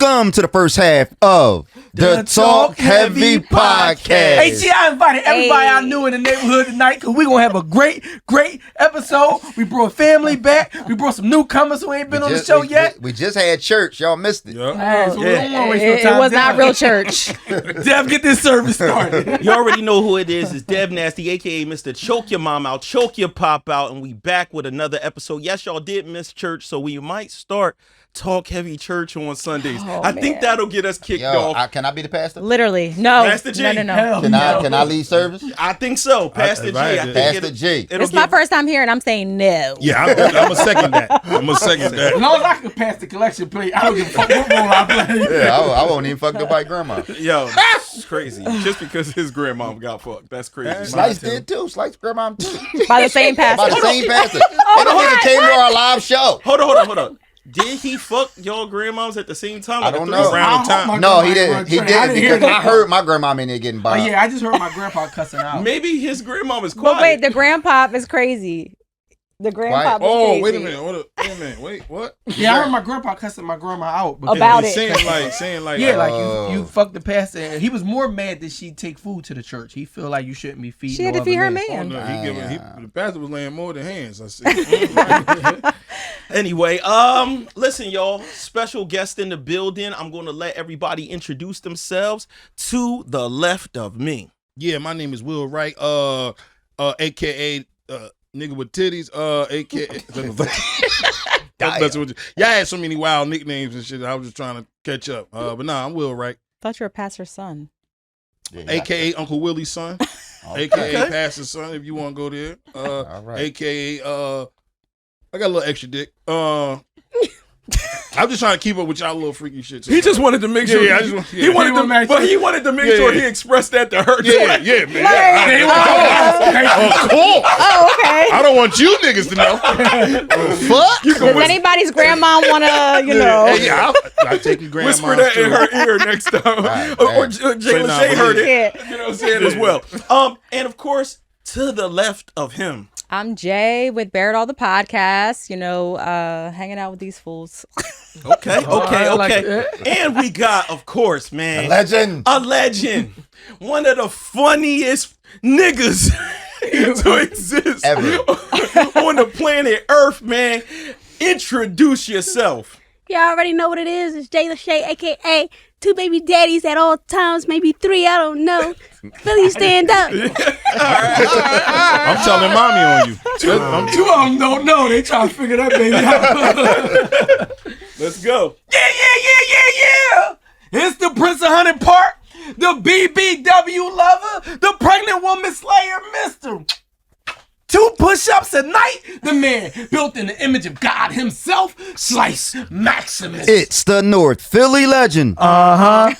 Welcome to the first half of the Talk Heavy podcast. Hey, G, I invited everybody I knew in the neighborhood tonight because we're going to have a great episode. We brought family back. We brought some newcomers who ain't been on the show yet. We just had church. Y'all missed it. Yep. So it was not real church. Dev, get this service started. You already know who it is. It's Dev Nasty, a.k.a. Mr. Choke Your Mom Out, Choke Your Pop Out, and we back with another episode. Yes, y'all did miss church, so we might start Talk Heavy Church on Sundays. I think that'll get us kicked off. Can I be the pastor? Literally. No. Pastor G. No. Can I lead service? I think so. Pastor G. Pastor G. It's my first time here, and I'm saying no. Yeah, I'm going to second that. As long as I can pass the collection plate, I don't give a fuck what role I play. Yeah, I won't even fuck nobody grandma. Yo, that's crazy. Just because his grandmom got fucked. That's crazy. Slice did too. Slice grandma too. By the same pastor. By the same pastor. And the nigga came to our live show. Hold on. Did he fuck y'all grandmoms at the same time? I don't know. No, he didn't. He did because I heard my grandma in there getting by. Oh yeah, I just heard my grandpa cussing out. Maybe his grandmom is quiet. But wait, the grandpop is crazy. The grandpop is crazy. Wait a minute. Wait, what? Yeah, I heard my grandpa cussing my grandma out. About it. Saying like, you fucked the pastor. And he was more mad that she take food to the church. He feel like you shouldn't be feeding. She had to feed her man. Oh, no, the pastor was laying more than hands. I said. Anyway, listen, y'all. Special guest in the building. I'm going to let everybody introduce themselves. To the left of me. Yeah, my name is Will Wright. AKA nigga with titties. AKA. Y'all had so many wild nicknames and shit. I was just trying to catch up. But nah, I'm Will Wright. Thought you were pastor's son. Yeah, AKA Uncle Willie's son. AKA pastor's son. If you want to go there. All right. AKA I got a little extra dick. I'm just trying to keep up with y'all little freaky shit. He just wanted to make sure. He wanted to make sure he expressed that to her. Yeah, man. Cool. Oh, okay. I don't want you niggas to know. Fuck. Does anybody's grandma want to, Yeah, I'll take your grandma. Whisper that in her ear next time. Or Jayla Shay heard it. Yeah. You know what I'm saying as well. And of course, to the left of him. I'm Jay with Barrett All the Podcast, hanging out with these fools. Okay. And we got, of course, man. A legend. One of the funniest niggas to exist ever on the planet Earth, man. Introduce yourself. Y'all already know what it is. It's Jayla Shay, a.k.a. 2 baby daddies at all times, maybe 3, I don't know. Philly, stand up. All right. I'm telling mommy on you. Two of them don't know. They trying to figure that baby out. Let's go. Yeah. It's the Prince of Hunting Park, the BBW lover, the pregnant woman slayer, Mr. 2 push-ups a night, the man built in the image of God himself, Slice Maximus. It's the North Philly legend.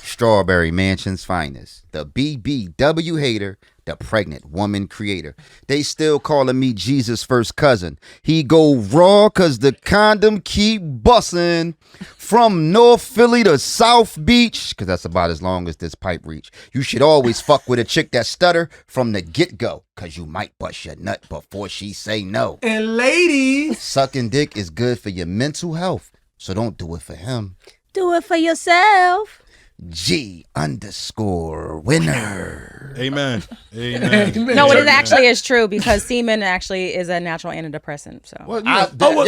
Strawberry Mansion's finest. The BBW hater. The pregnant woman creator. They still calling me Jesus' first cousin. He go raw cause the condom keep bussin'. From North Philly to South Beach, cause that's about as long as this pipe reach. You should always fuck with a chick that stutter from the get-go, cause you might bust your nut before she say no. And ladies, sucking dick is good for your mental health, so don't do it for him. Do it for yourself. G_winner. Amen. No, it actually is true because semen actually is a natural antidepressant. So. I've been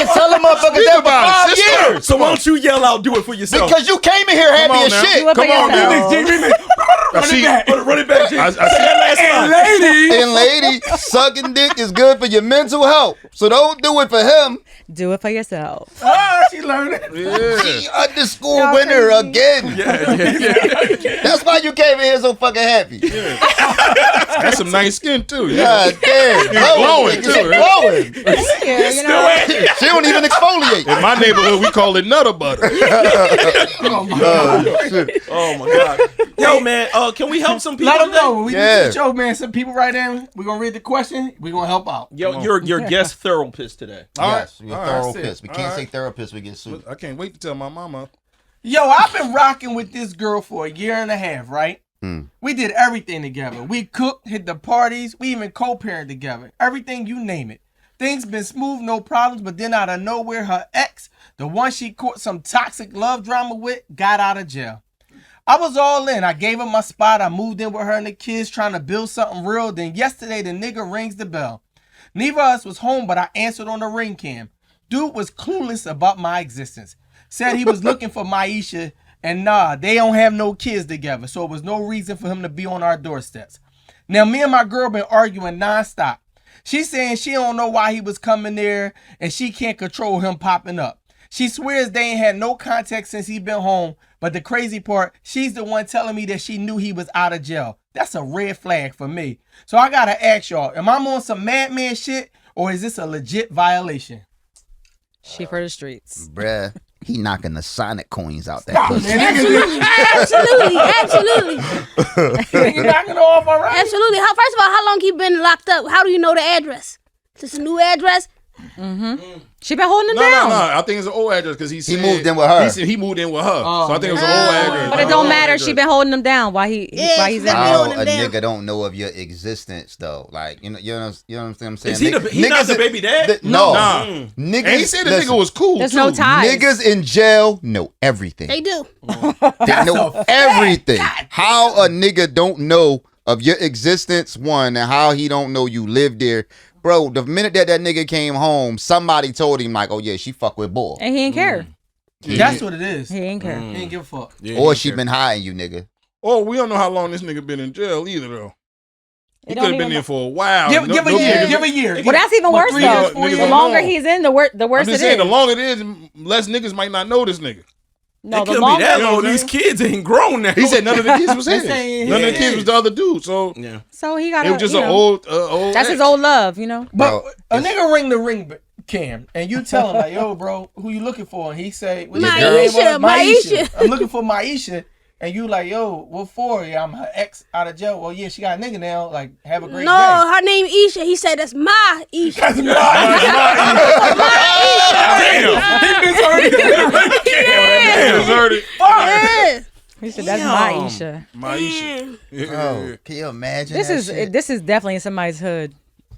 telling motherfuckers that for 5 years. So why don't you yell out, do it for yourself? Because you came in here happy as shit. Come on now. Run it back, G. And lady, sucking dick is good for your mental health. So don't do it for him. Do it for yourself. She learned it. G_winner again. Yeah. That's why you came in here so fucking happy. Yeah. That's some nice skin too. God damn. Glowing too. Glowing. She don't even exfoliate. In my neighborhood, we call it nutter butter. Oh my God. Yo, man, can we help some people? Let them know. We do the show, man. Some people write in. We're going to read the question. We're going to help out. Yo, you're guest therapist today. Yes, you're a therapist. We can't say therapist, we get sued. I can't wait to tell my mama. Yo, I've been rocking with this girl for 1.5 years, right? We did everything together. We cooked, hit the parties. We even co-parented together. Everything, you name it. Things been smooth, no problems, but then out of nowhere, her ex, the one she caught some toxic love drama with, got out of jail. I was all in. I gave her my spot. I moved in with her and the kids trying to build something real. Then yesterday, the nigga rings the bell. Neither of us was home, but I answered on the ring cam. Dude was clueless about my existence. Said he was looking for MYESHA, and nah, they don't have no kids together, so it was no reason for him to be on our doorsteps. Now, me and my girl been arguing nonstop. She's saying she don't know why he was coming there, and she can't control him popping up. She swears they ain't had no contact since he been home, but the crazy part, she's the one telling me that she knew he was out of jail. That's a red flag for me. So I gotta ask y'all, am I on some madman shit, or is this a legit violation? She for the streets. Bruh, he knocking the Sonic coins out that pussy. Absolutely. You knocking it off already? Absolutely. First of all, how long he been locked up? How do you know the address? Is this a new address? She been holding him No, down. I think it's an old address because he moved in with her. He said he moved in with her. So I think it was an old address. But it don't matter. She been holding him down while he's in How there. a nigga don't know of your existence though? Like you know what I'm saying? Is he not the baby dad? No, Nah. niggas. And he said the nigga was cool. There's too. no ties. Niggas in jail know everything. They do. They know everything. How a nigga don't know of your existence, one, and how he don't know you live there. Bro, the minute that nigga came home, somebody told him like, oh yeah, she fuck with boy. And he ain't care. That's what it is. He ain't care. He ain't give a fuck. Yeah, Or he she care. been hiding you, nigga. Oh, we don't know how long this nigga been in jail either, though. He It could don't have been even there for a while. Give a year. niggas- Give a year. Well, that's even worse 3 though. years, 4 Niggas The don't longer know. he's in, the worse I'm it just saying, the is. longer it is, less niggas might not know this nigga. No, It the could be longer. that You know long. what I'm These saying? kids ain't grown now. He said none of the kids was They his. saying None of the his. kids was the other dude. So Yeah. So he got. it was just an old. That's his old love, you know. But Bro, a nigga ring the ring cam, and you tell him like, "Yo, bro, who you looking for?" And he say, "What's your MYESHA, name?" MYESHA. I'm looking for MYESHA. And you like, "Yo, what for?" Yeah, I'm her ex out of jail. Well, yeah, she got a nigga now. Like, have a great No, day. her name Isha. He said that's my Isha. That's my Yeah. He said that's Damn. MYESHA. MYESHA. Oh, can you imagine? This is definitely in somebody's hood.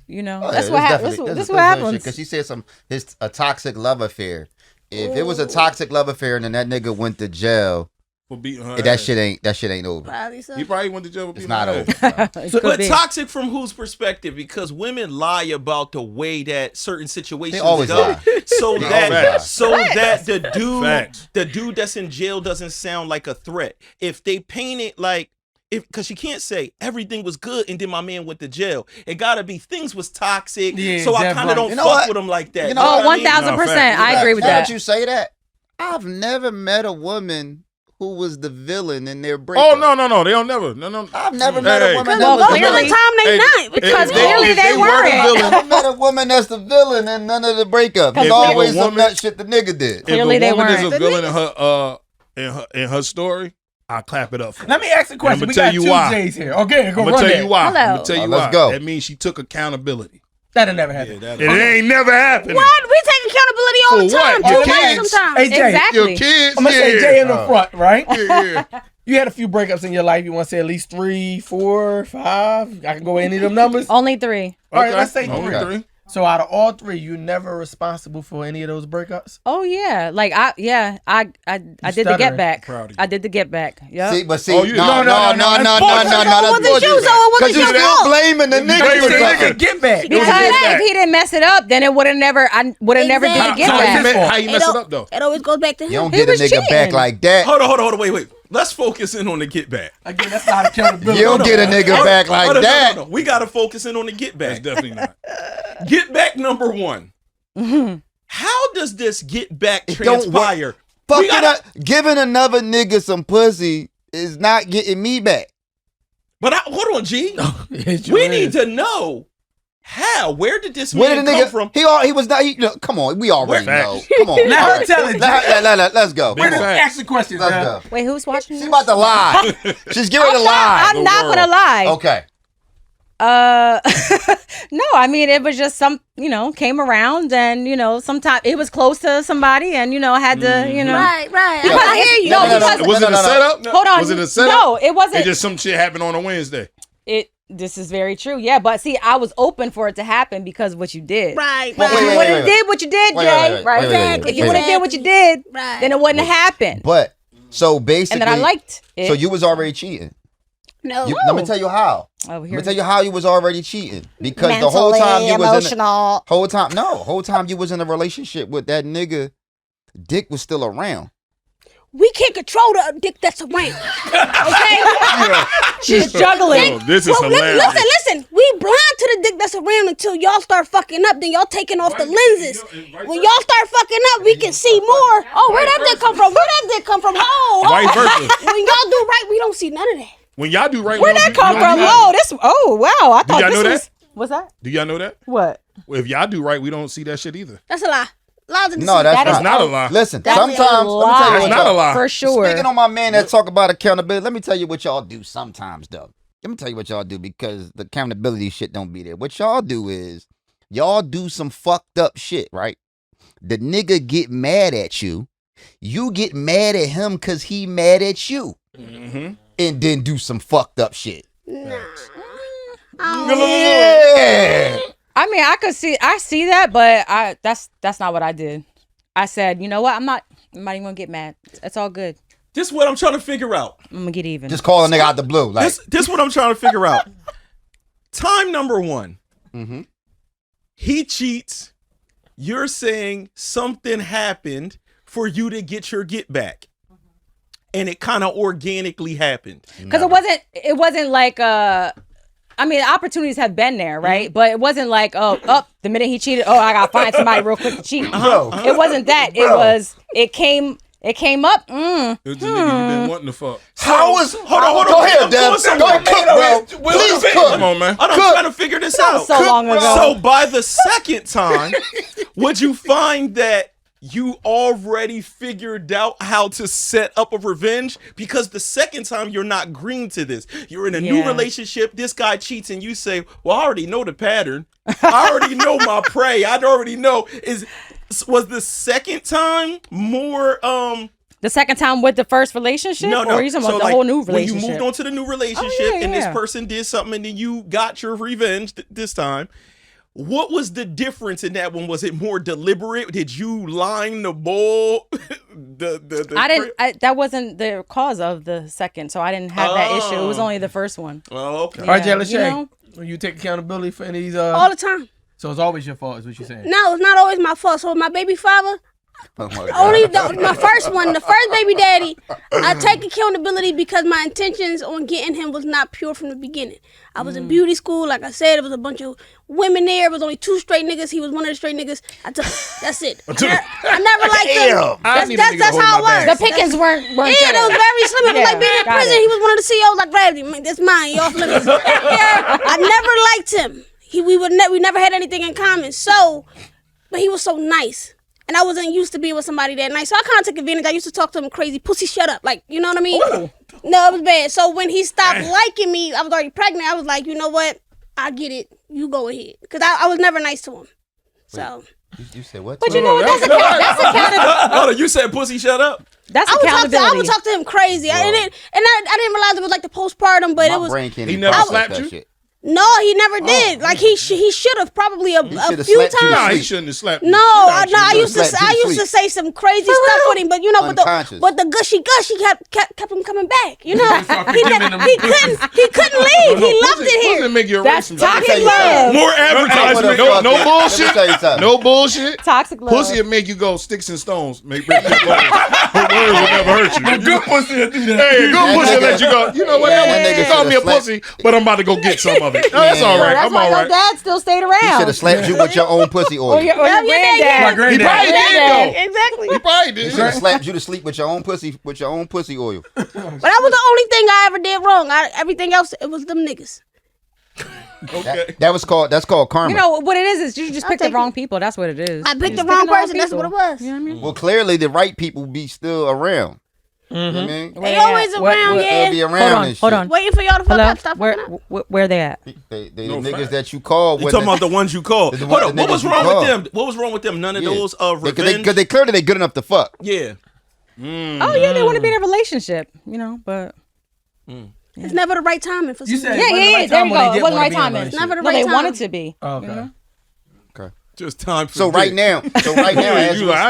You know, Oh, that's yeah, what it's happens. definitely- This is what happens. Because she said it's a toxic love affair. If it was a toxic love affair and then that nigga went to jail, For beating her that ass. shit ain't over. Probably so. He probably went to jail for It's beating not her over. ass. bro. It could But be. toxic from whose perspective? Because women lie about the way that certain situations They always go, lie. so They that always lie. so that Facts. the dude that's in jail doesn't sound like a threat. If they paint it like because you can't say everything was good and then my man went to jail. It gotta be things was toxic, Yeah, so I that kind right. of don't You know fuck what? with him like that. You know what Oh, I mean? 1000%. I agree with Now that. you say that, I've never met a woman who was the villain in their breakup. Oh no! They don't never. No. I've never met a Hey. woman Well, that was the clearly- villain. Time they Hey, not. Because if clearly if they were the weren't. I've villain, never met a woman that's the villain in none of the breakup. It's If always a some woman- nut shit the nigga did. Clearly if they a woman weren't. is a villain in her story, I'll clap it up for her. Let me ask a question. I'ma We tell got you two why. J's here. Okay, go I'm run gonna tell that. you why. Hello. I'm gonna tell you Let's why. go. That means she took accountability. That'll never happen. It ain't never happened. What? We take accountability all the For time. what? Too Your much kids? sometimes. Hey, Jay, Exactly. Your kids. I'm gonna say Jay in the front, right? Yeah. You had a few breakups in your life. You want to say at least 3, 4, 5? I can go any of them numbers. Only 3. All right, Okay. let's say Only 3. 3. So out of all 3, you never responsible for any of those breakups? Oh yeah, like I did the stuttering. get back. Proud of you. I did the get back. Yep. See, but see, Oh, you- no, no. Was it you, so it Because wasn't you your still fault? blaming the blaming nigga. the for nigga. something. Get back. Because get back. if he didn't mess it up, then it would have never. I would have never did the Exactly. get So back. his fault. How you mess it up though? It always goes back to him. You don't He get a was nigga back cheating. like that. Hold on, wait. Let's focus in on the get back. Again, that's not accountability. You don't get a nigga back like Hold on, that. no. We gotta focus in on the get That's back. definitely not. Get back number 1. How does this get back It don't transpire? Fuck We it gotta- up. Giving another nigga some pussy is not getting me back. But hold on, G. Yes, We you need is. to know how. Where did this Where man did the come nigga from? He was not. Come on, we already Facts. know. Come on, Let all her tell it, Let's go. Big We're Come on. gonna facts. ask the questions, Let's man. go. Wait, who's watching? She's this? about to lie. She's getting ready to lie. I'm not gonna lie. Okay. No, I mean it was just came around and sometimes it was close to somebody and had to Right. Because I hear you. No, No, no, no. because Was it a setup? hold on. Was it a setup? No, it wasn't. It just some shit happened on a Wednesday. It This is very true. Yeah, but see, I was open for it to happen because of what you did. Right. Well, If you wait, would have wait, wait. did what you did, Wait, Jay, wait, right? wait, wait, wait, If you wait. would have did what you did, Right. then it wouldn't have happened. But so basically, And then I liked it. So you was already cheating. No. Let me tell you how. Oh, Let me tell you how you was already cheating because the whole Mentally, time you was emotional. whole time you was in a relationship with that nigga, Dick was still around. We can't control the dick that's around. Okay? She's juggling. Oh, this is hilarious. Listen. We blind to the dick that's around until y'all start fucking up. Then y'all taking off the lenses. When y'all start fucking up, we can see more. Oh, where that dick come from? Where that dick come from? Oh, Vice versa. when y'all do right, we don't see none of that. When y'all do right, Where'd we that don't come do from? nothing. Oh, wow. I thought y'all this know was. that? What's that? Do y'all know that? What? Well, if y'all do right, we don't see that shit either. That's a lie. Lies in the No, sea. that's That is It's not a lie. Listen, That is sometimes a let me tell you lie. what It's not a lie. For sure. Speaking on my man that talk about accountability, let me tell you what y'all do sometimes though. Let me tell you what y'all do because the accountability shit don't be there. What y'all do is y'all do some fucked up shit, right? The nigga get mad at you. You get mad at him because he mad at you. Mm-hmm. And then do some fucked up shit. Nah. Yeah. I mean, I see that, but that's not what I did. I said, you know what? I'm not even gonna get mad. It's all good. This is what I'm trying to figure out. I'm gonna get even. Just call a nigga out the blue. Like, This what I'm trying to figure out. Time number one. mm-hmm. He cheats. You're saying something happened for you to get your get back. And it kind of organically happened. Because it wasn't like I mean, opportunities have been there, right? But it wasn't like, the minute he cheated, I gotta find somebody real quick to cheat. Bro. It wasn't that. It came up. It was the nigga you been wanting to fuck. How was? Hold on. Go ahead, I'm Dev. going somewhere. Go ahead, cook, bro. Please cook. Come on, man. I'm trying to figure this out. so long ago. So by the second time, would you find that you already figured out how to set up a revenge? Because the second time you're not green to this. You're in a new Yeah. relationship. This guy cheats and you say, well, I already know the pattern. I already know my prey. I already know. Was the second time more The second time with the first relationship? no. Or are you talking about the like, whole new when relationship? you moved on to the new relationship and this person did something and then you got your revenge this time. What was the difference in that one? Was it more deliberate? Did you line the ball? That wasn't the cause of the second, so I didn't have that issue. It was only the first one. Oh, okay. All right, Jay, Yeah, let's you say know? when you take accountability for any of these, All the time. so it's always your fault, is what you're saying. No, it's not always my fault. So my baby father, Oh my God. only my first one, the first baby daddy, I take accountability because my intentions on getting him was not pure from the beginning. I was in beauty school, like I said, it was a bunch of women there. It was only 2 straight niggas. He was one of the straight niggas. That's it. I never liked him. I need a nigga to That's hold how it my was. back. The pickings weren't Yeah, that was very slim. It was like being in got prison. it. He was one of the CEOs. I grabbed him. That's mine. Y'all flipping. Yeah, I never liked him. We never had anything in common. So, but he was so nice. And I wasn't used to being with somebody that nice. So I kind of took advantage. I used to talk to him crazy. Pussy, shut up. Like, you know what I mean? Ooh. No, it was bad. So when he stopped liking me, I was already pregnant. I was like, you know what? I get it. You go ahead. Because I was never nice to him. So. You said what? But you know what? That's accountability. Hold on, you said pussy shut up? That's I would accountability. talk to him crazy. I didn't realize it was like the postpartum, but My it was. brain can't He even never process slapped that you? shit. No, he never did. Like he should have probably a should've few slapped you to Nah, times. he shouldn't have slapped you. No, Shit, I used to Slapped you to I used to say some crazy stuff with him, but you know, Unconscious. but the gushy kept him coming back. You know, start he forgiving him. couldn't leave. He loved it here. Pussy make you That's erase some toxic shit. love. More advertisement. No Let me bullshit. tell you something. No bullshit. Toxic love. Pussy will make you go sticks and stones. Make words. Her words will never hurt you. Good pussy to do that. Hey, good pussy nigga- let you go. You know what? Yeah, That that nigga nigga call me a shoulda pussy, but I'm about to go get some of it. No, that's all right. That's I'm why all your right. dad still stayed He around. should have slapped you with your own pussy oil. Or your Yeah, granddad. My He granddad. probably did though. Exactly. He probably He did. should have slapped you to sleep with your own pussy oil. But that was the only thing I ever did wrong. Everything else, it was them niggas. Okay. That's called karma. You know what it is you just picked the take wrong it. people. That's what it is. I picked the Just wrong picking the wrong person. That's people. what it was. You know what I mean? Well, clearly the right people be still around. You know what I mean? They always around, They'll be yeah. around and shit. Hold on. Waiting for y'all to fuck Hello? up. Stop Where, fucking up. where they at? They the No niggas fact. that you call. You talking about the ones you called? The Hold one- on, the what was niggas you wrong with called. them? What was wrong with them? None of those revenge? Because they clearly they good enough to fuck. Yeah. Oh yeah, they want to be in a relationship, you know, but It's never the right timing for You something. said Yeah. There you go. It wasn't the right timing. It's never the No, right they time. wanted to be. Okay. You know? Just time for So right now, as You we like,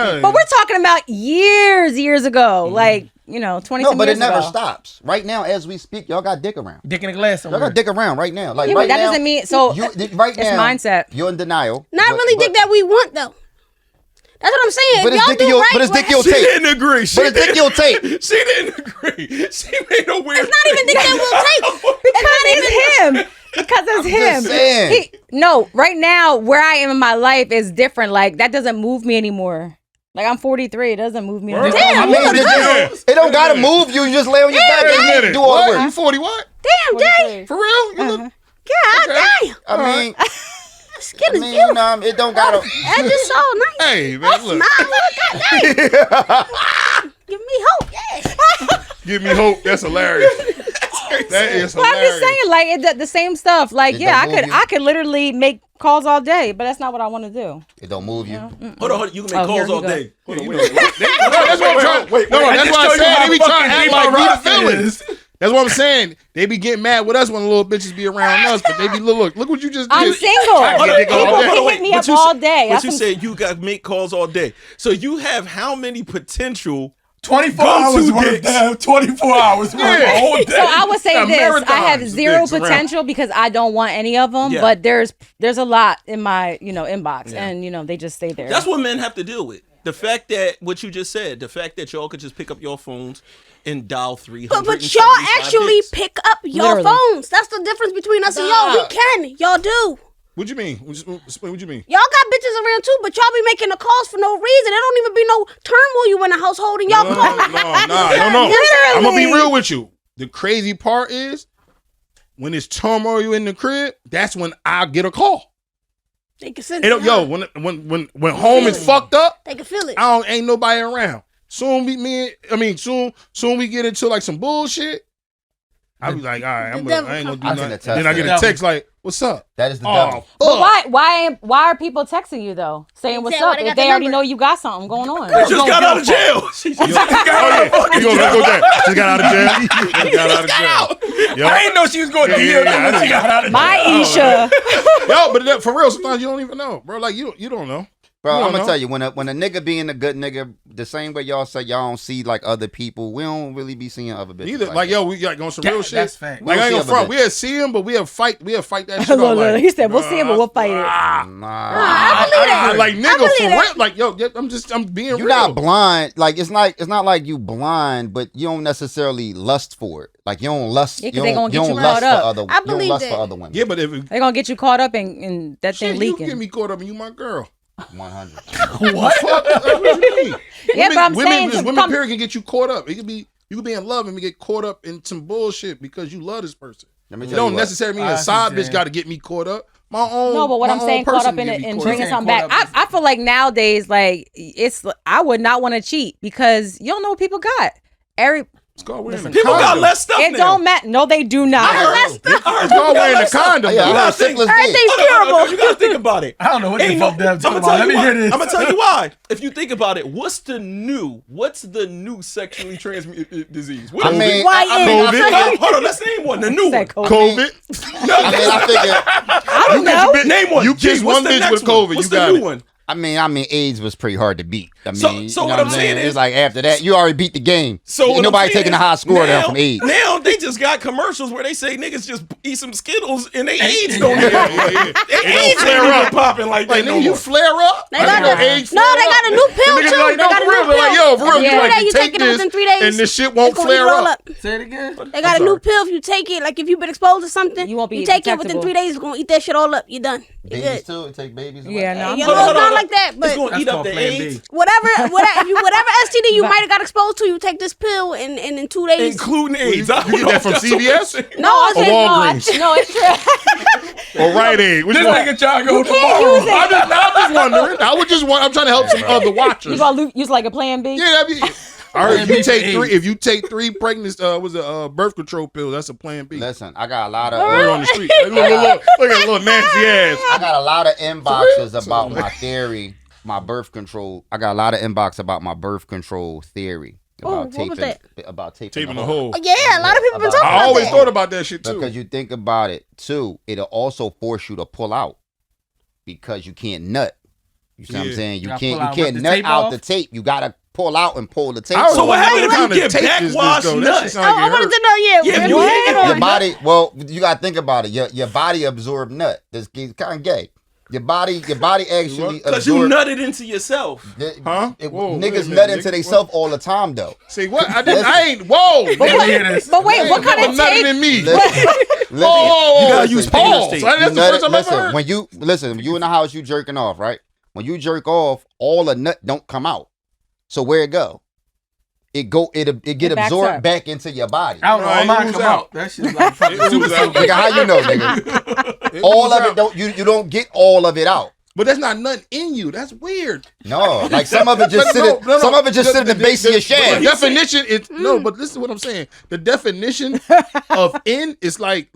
speak, But we're talking about years ago. Like, 20 no, some but years it never ago. stops. Right now, as we speak, y'all got dick around. Dick in the glass Y'all somewhere. got dick around right now. Like Yeah, right but that now, doesn't mean so. right it's now, mindset. You're in denial. Not really dick that we want though. That's what I'm saying. But If it's y'all dick do your, right, but it's dick what- your She tape. didn't agree. But it's dick your tape. She didn't agree. She made a weird. It's not even dick that we'll take. Because it's him. Because it's him. just saying. No, right now where I am in my life is different. Like that doesn't move me anymore. Like I'm 43, it doesn't move me anymore. Damn, I mean, it don't gotta move you. You just lay on your back Wait a and minute. do all the What? work. You 40 what? Damn, Jay. For real? You look, God damn. I mean, Skin is you beautiful. know, it don't gotta. That just so nice. hey, man, look. Smile, look, goddamn. Give me hope, yeah. Give me hope. That's hilarious. That is Well, I'm hilarious. just saying, like the same stuff. Like, It yeah, don't move you. I could literally make calls all day, but that's not what I want to do. It don't move you. Hold on. You can make Oh, here calls he all go. day. No, that's what I'm trying. No, that's what I'm saying. They be trying to act like we the villains. That's what I'm saying. They be getting mad with us when the little bitches be around us, but they be look what you just did. I'm single. I get dick all People day. can hit me up all day. But That's you some- said you got make calls all day. So you have how many potential 24 Go-to hours worth dicks. of 24 hours worth of a whole day. So I would say Yeah, this: I have marathons, zero dicks around. potential because I don't want any of them. Yeah. But there's a lot in my inbox, and they just stay there. That's what men have to deal with. The fact that what you just said, the fact that y'all could just pick up your phones and dial 300. But y'all actually pick up your Literally. phones. That's the difference between us and y'all. We can. Y'all do. What you mean? What you mean? Y'all got bitches around too, but y'all be making the calls for no reason. There don't even be no turmoil you in the household and y'all No. call. I'm gonna be real with you. The crazy part is when it's turmoil in the crib, that's when I get a call. They can sense It it. don't- huh? when home is fucked up, They can feel it. ain't nobody around. Soon we get into like some bullshit. I be like, all right, I ain't gonna I do can nothing. attest Then I to get that. a text like, "What's up?" That is the Oh, devil. But why are people texting you though, saying what's Say, why up they if got they the already number? know you got something going on? Just got out of jail. She just got Oh yeah, you gonna go there? Just got out of jail. Just got out of jail. Yo, I didn't know she was going to Yeah, deal I when she got out of My Isha. yo, but that, for real, sometimes you don't even know, bro. Like you don't know. Bro, You I'm don't gonna know. tell you, when a nigga being a good nigga, the same way y'all say y'all don't see like other people, we don't really be seeing other bitches. Either like like that. yo, we got going some Yeah, real shit. that's fact. Like I ain't We'll gonna see front. a We had see him, but we have fight that shit Look, off. look, Like, he said, "We'll see him, but we'll fight it." Nah. I believe that. like I nigga believe for that. real. Like yo, I'm being You're real. not blind. Like it's not like you blind, but you don't necessarily lust for it. Like you don't lust. Yeah, 'cause you they don't, gonna get you you don't lust caught for up. other. I You don't believe lust that. for other women. Yeah, but if They're gonna get you caught up in that shit, thing you leaking. get me caught up and you my girl. 100. What? What you mean? Yeah, but I'm saying to women come- period can get you caught up. It could be you could be in love and get caught up in some bullshit because you love this person. Let me It tell don't you what. necessarily mean I a side understand. bitch got to get me caught up. My own. No, but what my I'm own saying, caught person up in can it get me and caught bringing up. something Caught back. up I feel like nowadays, like I would not want to cheat because you don't know what people got. It's called wearing a People got condom. less stuff It now. don't matter. No, they do not. It's called wearing a condom. Yeah, I though. heard syphilis dick. Everything's No, curable. you gotta think about it. I don't know what the Ain't fuck no- Dev's talking I'ma I'ma about. Let me hear this. I'm gonna tell you why. If you think about it, what's the new sexually transmitted disease? What I is mean, it? I figured- Hold on, let's name one. The new one. Said COVID. COVID. I figured. I don't know. Name one. You Jeez, kiss what's one the bitch next with one? COVID, What's you the got new it. one? I mean, AIDS was pretty hard to beat. I mean, So you what know I'm saying is- it's like after that, you already beat the game. So Ain't what I'm nobody saying taking a is, high score down now- from AIDS. Now they just got commercials where they say niggas just eat some Skittles and they AIDS don't Yeah, get yeah, yeah. They AIDS flare ain't up. even popping like Like that no nigga, you more. flare up. They got Like, the- AIDS no, flare they got up. a new pill, The niggas too. Like, They no, got a for real. new They're like, pill. yo, for real. Every You 3 like, days, you take taking it this, within 3 days. and this shit won't It's gonna eat flare it all up. Say it again. They got a new pill. If you take it, like if you've been exposed to something, You won't be take it within detectable. 3 days. It's gonna eat that shit all up. You're done. You're Babies good. too. It take babies. away. Yeah, no. I'm You good. know, it's not like that, but It's gonna That's eat up called the Plan AIDS, B. whatever STD you might have got exposed to, you take this pill and in 2 days. including AIDS. You get that from CVS No, it's or in- Walgreens No, it's true. or Rite Aid? Which This one? nigga trying to go Can't tomorrow. use it. I'm just wondering. I'm trying to help some other watchers. You gonna use like a plan B? Yeah, that'd be. I heard Plan B for AIDS. if you take 3 pregnant birth control pills, that's a plan B. Listen, I got a lot of. Word on the street. Look at little nasty ass. I got a lot of inboxes about my theory, my birth control. I got a lot of inbox about my birth control theory. what was that? About Taping the hole. Oh, yeah, a lot of people been talking I about always that. thought about that shit too. Because you think about it too, it'll also force you to pull out because you can't nut. You see what I'm saying? You can't nut out the tape. You gotta pull out and pull the tape. So what happens if you get backwash nuts? I wanted to know, Yeah, you hit it on your body. Well, you gotta think about it. Your body absorb nut. That's kind of gay. Your body actually because you nutted into yourself. Niggas nut into themselves all the time though. See what? I ain't. Whoa. But wait, what kind of nutting tape? in me? Listen, You gotta use Pause. tape. That's the first time I've ever heard. when you in the house, you jerking off, right? When you jerk off, all the nut don't come out. So where it go? It get absorbed back into your body. I don't know. Mine come out. That shit's like fucking super. Nigga, how you know, nigga? All of it don't. You don't get all of it out. But that's not nothing in you. That's weird. No, like some of it just sit. Some of it just sit in the base of your shaft. The definition is no, but listen to what I'm saying. The definition of in is like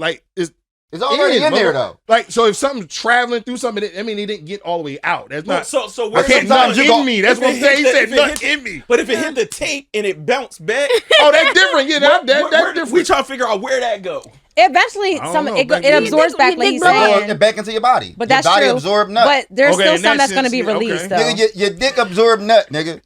It's already in there though. Like, so if something's traveling through something, I mean, he didn't get all the way out. That's not. So I can't nut in me. That's what I'm saying. He said nut in me. But if it hit the tape and it bounced back, oh, that's different. Yeah, that's different. We try to figure out where that go. Eventually, it absorbs back, like he's saying. Back into your body. But that's your body true. Absorb nut. But there's still some that's going to be released, though. Nigga, your dick absorb nut, nigga.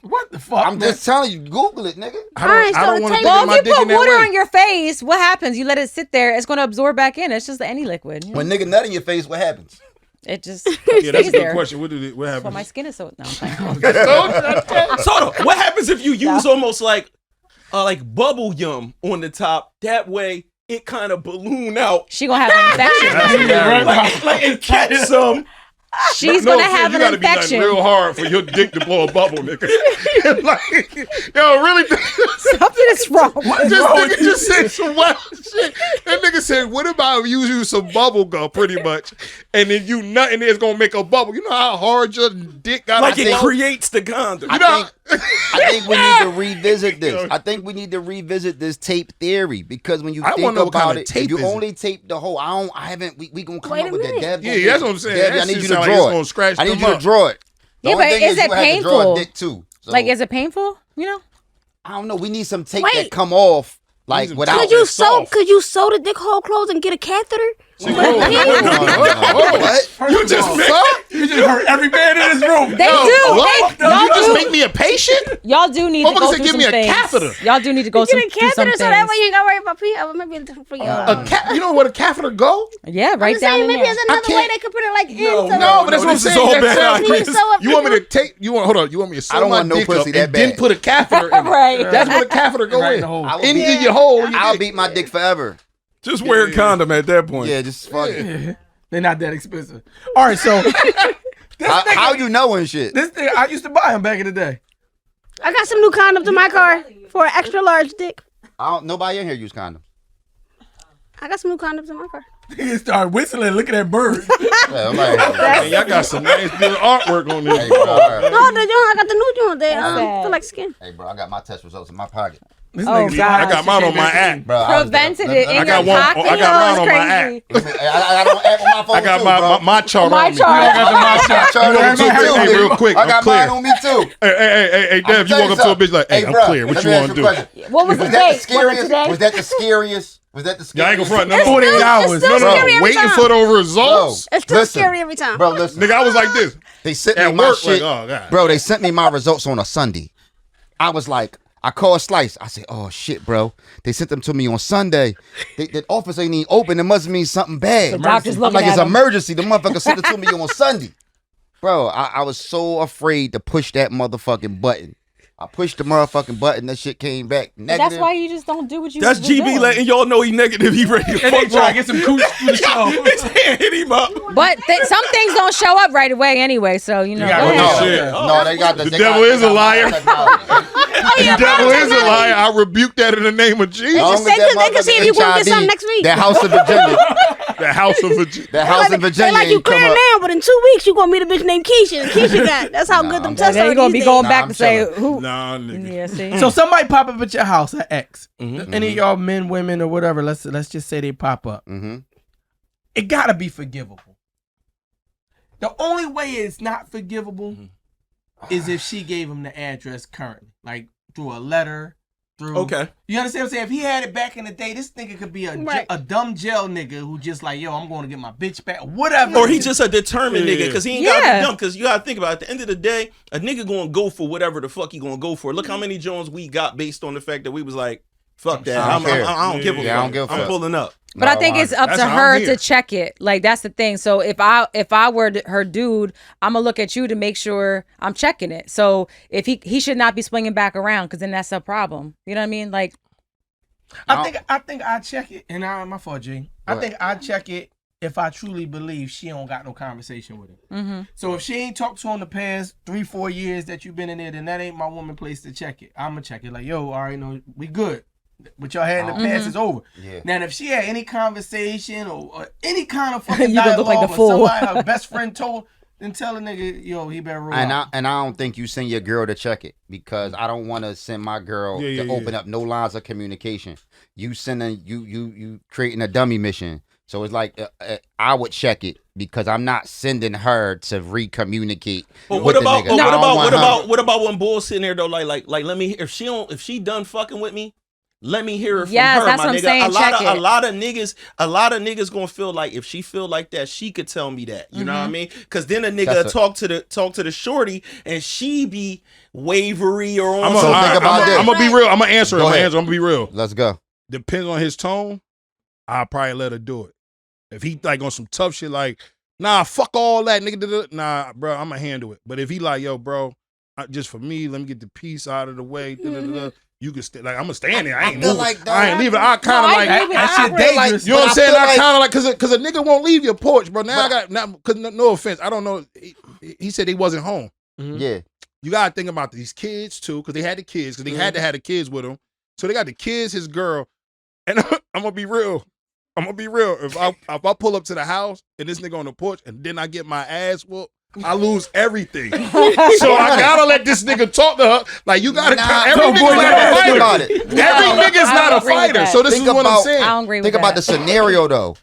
What the fuck? I'm just telling you, Google it, nigga. I don't want to Well, if you put water on your face, what happens? You let it sit there, it's going to absorb back in. It's just any liquid. You know? When nigga nut in your face, what happens? It just yeah, that's a good there. question. What happens? Well, my skin is so. No, I'm playing. So what happens if you use almost like bubble yum on the top? That way, it kind of balloon out. She gonna have an infection. like and catch some. She's gonna have an infection. You gotta be real hard for your dick to blow a bubble, nigga. Like, yo, really? Something is wrong. This nigga just said some wild shit. That nigga said, "What about if you use some bubble gum, pretty much, and then you nut and it's gonna make a bubble? You know how hard your dick got? Like it creates the condom. I think we need to revisit this. I think we need to revisit this tape theory because when you think about it, if you only tape the whole, we gonna come up with that. Dev, yeah, that's what I'm saying. Dev, I need you to draw it. I need you to draw it. Yeah, but is it painful? Dick too. So, like, is it painful? You know? I don't know. We need some tape that come off like without. Could you sew the dick hole closed and get a catheter? What? You just hurt every man in this room. They do. You just make me a patient? Y'all do need to go through give some me a things. catheter. Y'all do need to go through some things. So that way you ain't gotta worry about pee. Maybe for you. You know where the catheter go? Yeah, right down in maybe there. there's another way they could put it like in. No, but that's what I'm saying. You want me to take? You want me to sew my dick up and then put a catheter in it? Right. That's where the catheter go in. In your hole. I'll beat my dick forever. Just wear a condom at that point. Yeah, just fuck it. They're not that expensive. All right, so how you know and shit? This thing I used to buy them back in the day. I got some new condoms in my car for an extra large dick. Nobody in here use condoms. I got some new condoms in my car. He started whistling. Look at that bird. Yeah, man, y'all got some nice good artwork on this. Hey, bro. No, I got the new joint there. I feel like skin. Hey, bro, I got my test results in my pocket. Oh, God. I got mine on my app. Bro, Prevented it in your pocket. I got mine on my app. I got an app on my phone. I got my chart on me. I got the chart on me too. Hey, real quick, I got clear. mine on me too. Hey, Dev, you walk up to a bitch like, hey, I'm clear. What you want to do? What was the date? Was that the scariest? Was that the scariest? Y'all ain't gonna front. No, 48 hours. No. Waiting for the results. It's still scary every time. Bro, listen. Nigga, I was like this. They sent me At my work, shit. like, oh, God. Bro, they sent me my results on a Sunday. I was like, I called Slice. I said, oh, shit, bro. They sent them to me on Sunday. The office ain't even open. It must mean something bad. The doctor's I'm looking like, at it's him. emergency. The motherfucker sent it to me on Sunday. Bro, I was so afraid to push that motherfucking button. I pushed the motherfucking button. That shit came back negative. That's why you just don't do what you That's was doing. GB letting y'all know he negative. He ready to And they fuck try to wrong. get some cooch through the show. His hand hit him up. But some things don't show up right away anyway, so you know. You got go one ahead. shit. No, they got The devil is a liar. The devil is a technology. liar. I rebuke that in the name of Jesus. Long as They that can see if you motherfucking gonna get something HIV, next week. That house in Virginia. The house of Virginia. That house in They Virginia like you ain't come clear up. now, but in 2 weeks you gonna meet a bitch named Keisha. And Keisha got. That's how good them tests Then are. you're gonna be these going days. back I'm to say chilling. who. Nah, nigga. Yeah, see. So somebody pop up at your house, an ex. Any of y'all men, women, or whatever. Let's just say they pop up. Mm-hmm. It gotta be forgivable. The only way it's not forgivable is if she gave him the address currently. Like through a letter, through. Okay. You understand what I'm saying? If he had it back in the day, this nigga could be a dumb jail nigga who just like, yo, I'm going to get my bitch back, whatever. Or he just a determined nigga because he ain't got to be dumb. Because you got to think about it. At the end of the day, a nigga going to go for whatever the fuck he going to go for. Look how many Jones we got based on the fact that we was like, fuck that. I don't give a fuck. I don't give a fuck. I'm pulling up. But I think it's up to her to check it. Like, that's the thing. So if I were her dude, I'm gonna look at you to make sure I'm checking it. So if he should not be swinging back around, because then that's a problem. You know what I mean? Like, I think I check it, and my fault, G. I think I check it if I truly believe she don't got no conversation with him. Mm-hmm. So if she ain't talked to him the past 3-4 years that you've been in there, then that ain't my woman place to check it. I'm gonna check it like, yo, all right, no, we good. What y'all had in the past is over. Yeah. Now, if she had any conversation or any kind of fucking dialogue like or somebody her best friend told, then tell a nigga, yo, he better roll out. And I don't think you send your girl to check it because I don't want to send my girl to open up no lines of communication. You sending you creating a dummy mission. So it's like I would check it because I'm not sending her to recommunicate. But what about when Bull's sitting there though? Like let me if she done fucking with me. Let me hear it from her, that's my what nigga. I'm saying. A lot of niggas gonna feel like if she feel like that, she could tell me that. You know what I mean? Because then a nigga talk to the shorty and she be wavery or on. I'm gonna be real. I'm gonna answer it. I'm gonna be real. Let's go. Depends on his tone. I'll probably let her do it. If he like on some tough shit, like nah, fuck all that, nigga. Nah, bro, I'm gonna handle it. But if he like, yo, bro, just for me, let me get the piece out of the way. You can stay. Like I'm gonna stand there. I ain't moving. Like, I ain't leaving. I kind of like that shit dangerous. You know what I'm saying? I kind of like because a nigga won't leave your porch, bro. Now I got because no offense, I don't know. He said he wasn't home. Mm-hmm. Yeah, you gotta think about these kids too, because they had the kids, because they had to have the kids with them. So they got the kids, his girl, and I'm gonna be real. If I pull up to the house and this nigga on the porch and then I get my ass whooped, I lose everything. So I gotta let this nigga talk to her. Like you gotta. Every nigga's not a fighter. Every nigga's not a fighter. So this is what I'm saying. I don't agree with Think about the scenario though.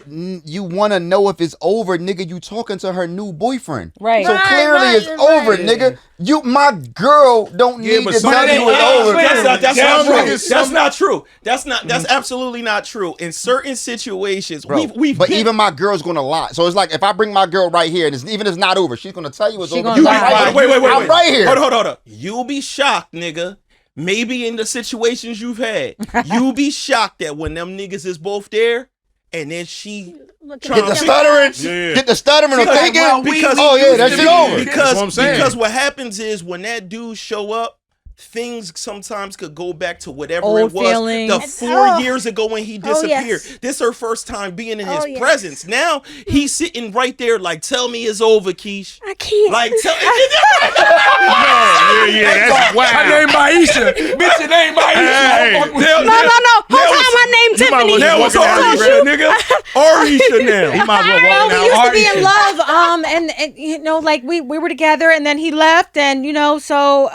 You want to know if it's over, nigga. You talking to her new boyfriend, right? So clearly it's over, nigga. My girl don't need to tell you it's over. That's not true. That's absolutely not true. In certain situations, but even my girl's gonna lie. So it's like if I bring my girl right here, and it's not over, she's gonna tell you it's over. Wait. I'm right here. Hold on. You'll be shocked, nigga. Maybe in the situations you've had, you'll be shocked that when them niggas is both there. And then she get the stuttering, or thinking that shit over. Because what happens is when that dude show up, things sometimes could go back to whatever old it was feelings. the 4 years ago when he disappeared. This is her first time being in his presence. Now he's sitting right there like, tell me it's over, Keish. I can't. Like, tell that's wow. Her name MYESHA. Bitch, your name MYESHA. No. My name Tiffany. That was Arisha, nigga. Arisha now. He might as well walk we used to be in love, and you know, like we were together, and then he left, and you know, so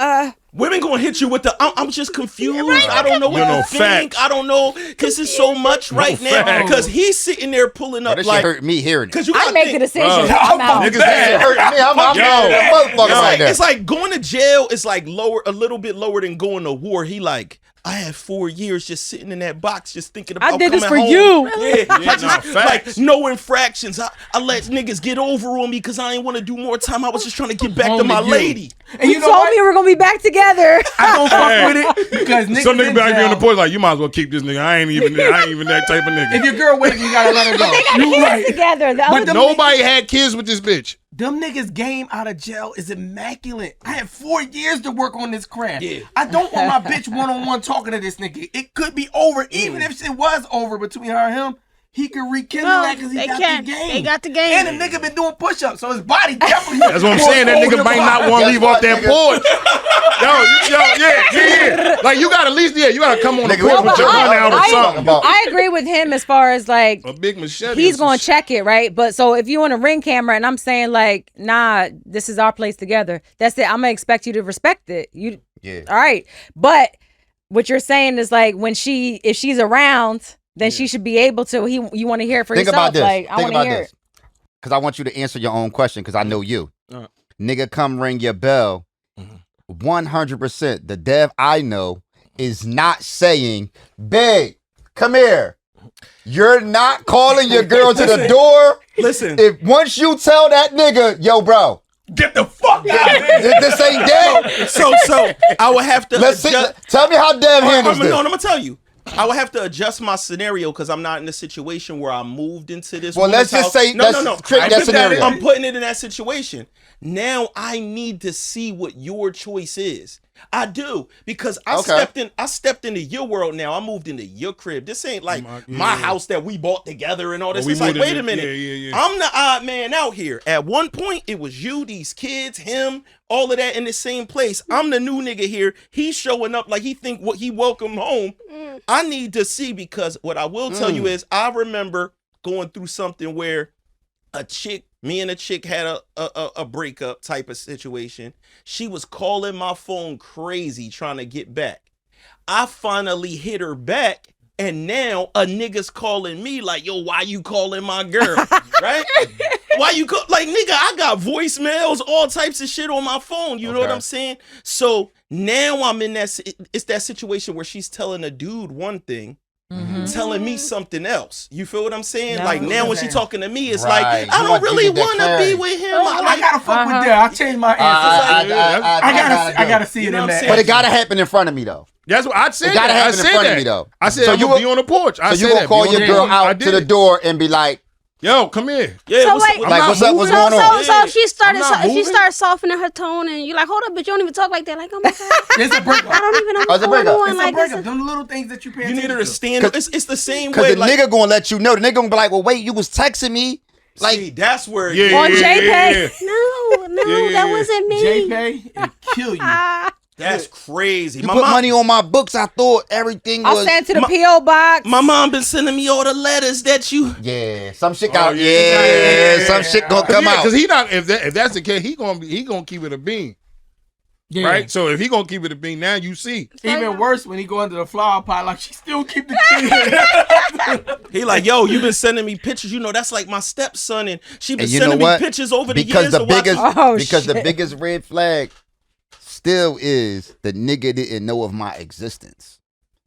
women gonna hit you with the I'm just confused. I don't know what to think. I don't know because it's so much right now. Because he's sitting there pulling up this like hurt me hearing it. Because you I make the decision. I'm out. Niggas hurt me. I'm motherfucker like that. It's like going to jail is like a little bit lower than going to war. He like, I had 4 years just sitting in that box, just thinking about I did this for home. you. Like no infractions. I let niggas get over on me because I ain't want to do more time. I was just trying to get back to my lady. And you told me we were gonna be back together. I don't fuck with it because niggas some nigga back here on the porch like, you might as well keep this nigga. I ain't even that type of nigga. If your girl waiting, you gotta let her go. You right together. But nobody had kids with this bitch. Them niggas game out of jail is immaculate. I had 4 years to work on this craft. Yeah. I don't want my bitch one-on-one talking to this nigga. It could be over. Even if it was over between her and him, he could rekindle that because he got the game. They got the game. And the nigga been doing push-ups, so his body definitely. That's what I'm saying. That nigga might not want to leave off that porch. Yeah. Like you got at least you gotta come on the porch with your gun out or something. I agree with him as far as like a big machete. He's gonna check it, right? But so if you on a ring camera and I'm saying like, nah, this is our place together. That's it. I'm gonna expect you to respect it. All right. But what you're saying is like if she's around, then she should be able to. You want to hear it for yourself. About this. Like I want to hear it. Because I want you to answer your own question because I know you. Nigga come ring your bell. 100%, the Dev I know is not saying, babe, come here. You're not calling your girl to the door. Listen. If once you tell that nigga, yo, bro, get the fuck out of here. This ain't Dev. So I would have to tell me how Dev handles this. No, I'm gonna tell you. I would have to adjust my scenario because I'm not in a situation where I moved into this. Well, let's just say create that scenario. I'm putting it in that situation. Now I need to see what your choice is. I do, because I stepped into your world now. I moved into your crib. This ain't like my house that we bought together and all this. It's like, wait a minute. I'm the odd man out here. At one point, it was you, these kids, him, all of that in the same place. I'm the new nigga here. He's showing up like he think what he welcome home. I need to see, because what I will tell you is I remember going through something where me and a chick had a breakup type of situation. She was calling my phone crazy trying to get back. I finally hit her back, and now a nigga's calling me like, yo, why you calling my girl? Right? Why you call? Like, nigga, I got voicemails, all types of shit on my phone. You know what I'm saying? So now I'm in it's that situation where she's telling a dude one thing, telling me something else. You feel what I'm saying? No, like now when she's talking to me, it's like, I don't really want to be with him. I gotta fuck with that. I changed my answer. I gotta see it in that. But it gotta happen in front of me though. That's what I said. It gotta happen in front of me though. I said, so you be on the porch. So you gonna call your girl out to the door and be like, yo, come here. Yeah, so wait, like what's up? What's going on? So she started softening her tone, and you're like, hold up, bitch, you don't even talk like that. Like, oh my god, it's a breakup. I don't even know what's going on. Like, it's a breakup. Them little things that you pay attention to. You need her to stand up. It's the same way. Because the nigga gonna let you know. The nigga gonna be like, well, wait, you was texting me. Like, see, that's where on JPay. No, that wasn't me. JPay, it kill you. That's crazy. You put money on my books. I thought everything was. I'll send to the P.O. box. My mom been sending me all the letters that you. Yeah, some shit got. Some shit gonna come out. Because he not. If that's the case, he gonna keep it a bean. Yeah. Right. So if he gonna keep it a bean, now you see. Even worse when he go under the flower pot, like she still keep the kid. He like, yo, you been sending me pictures. You know that's like my stepson, and she been sending me pictures over the years. Because the biggest red flag still is the nigga didn't know of my existence.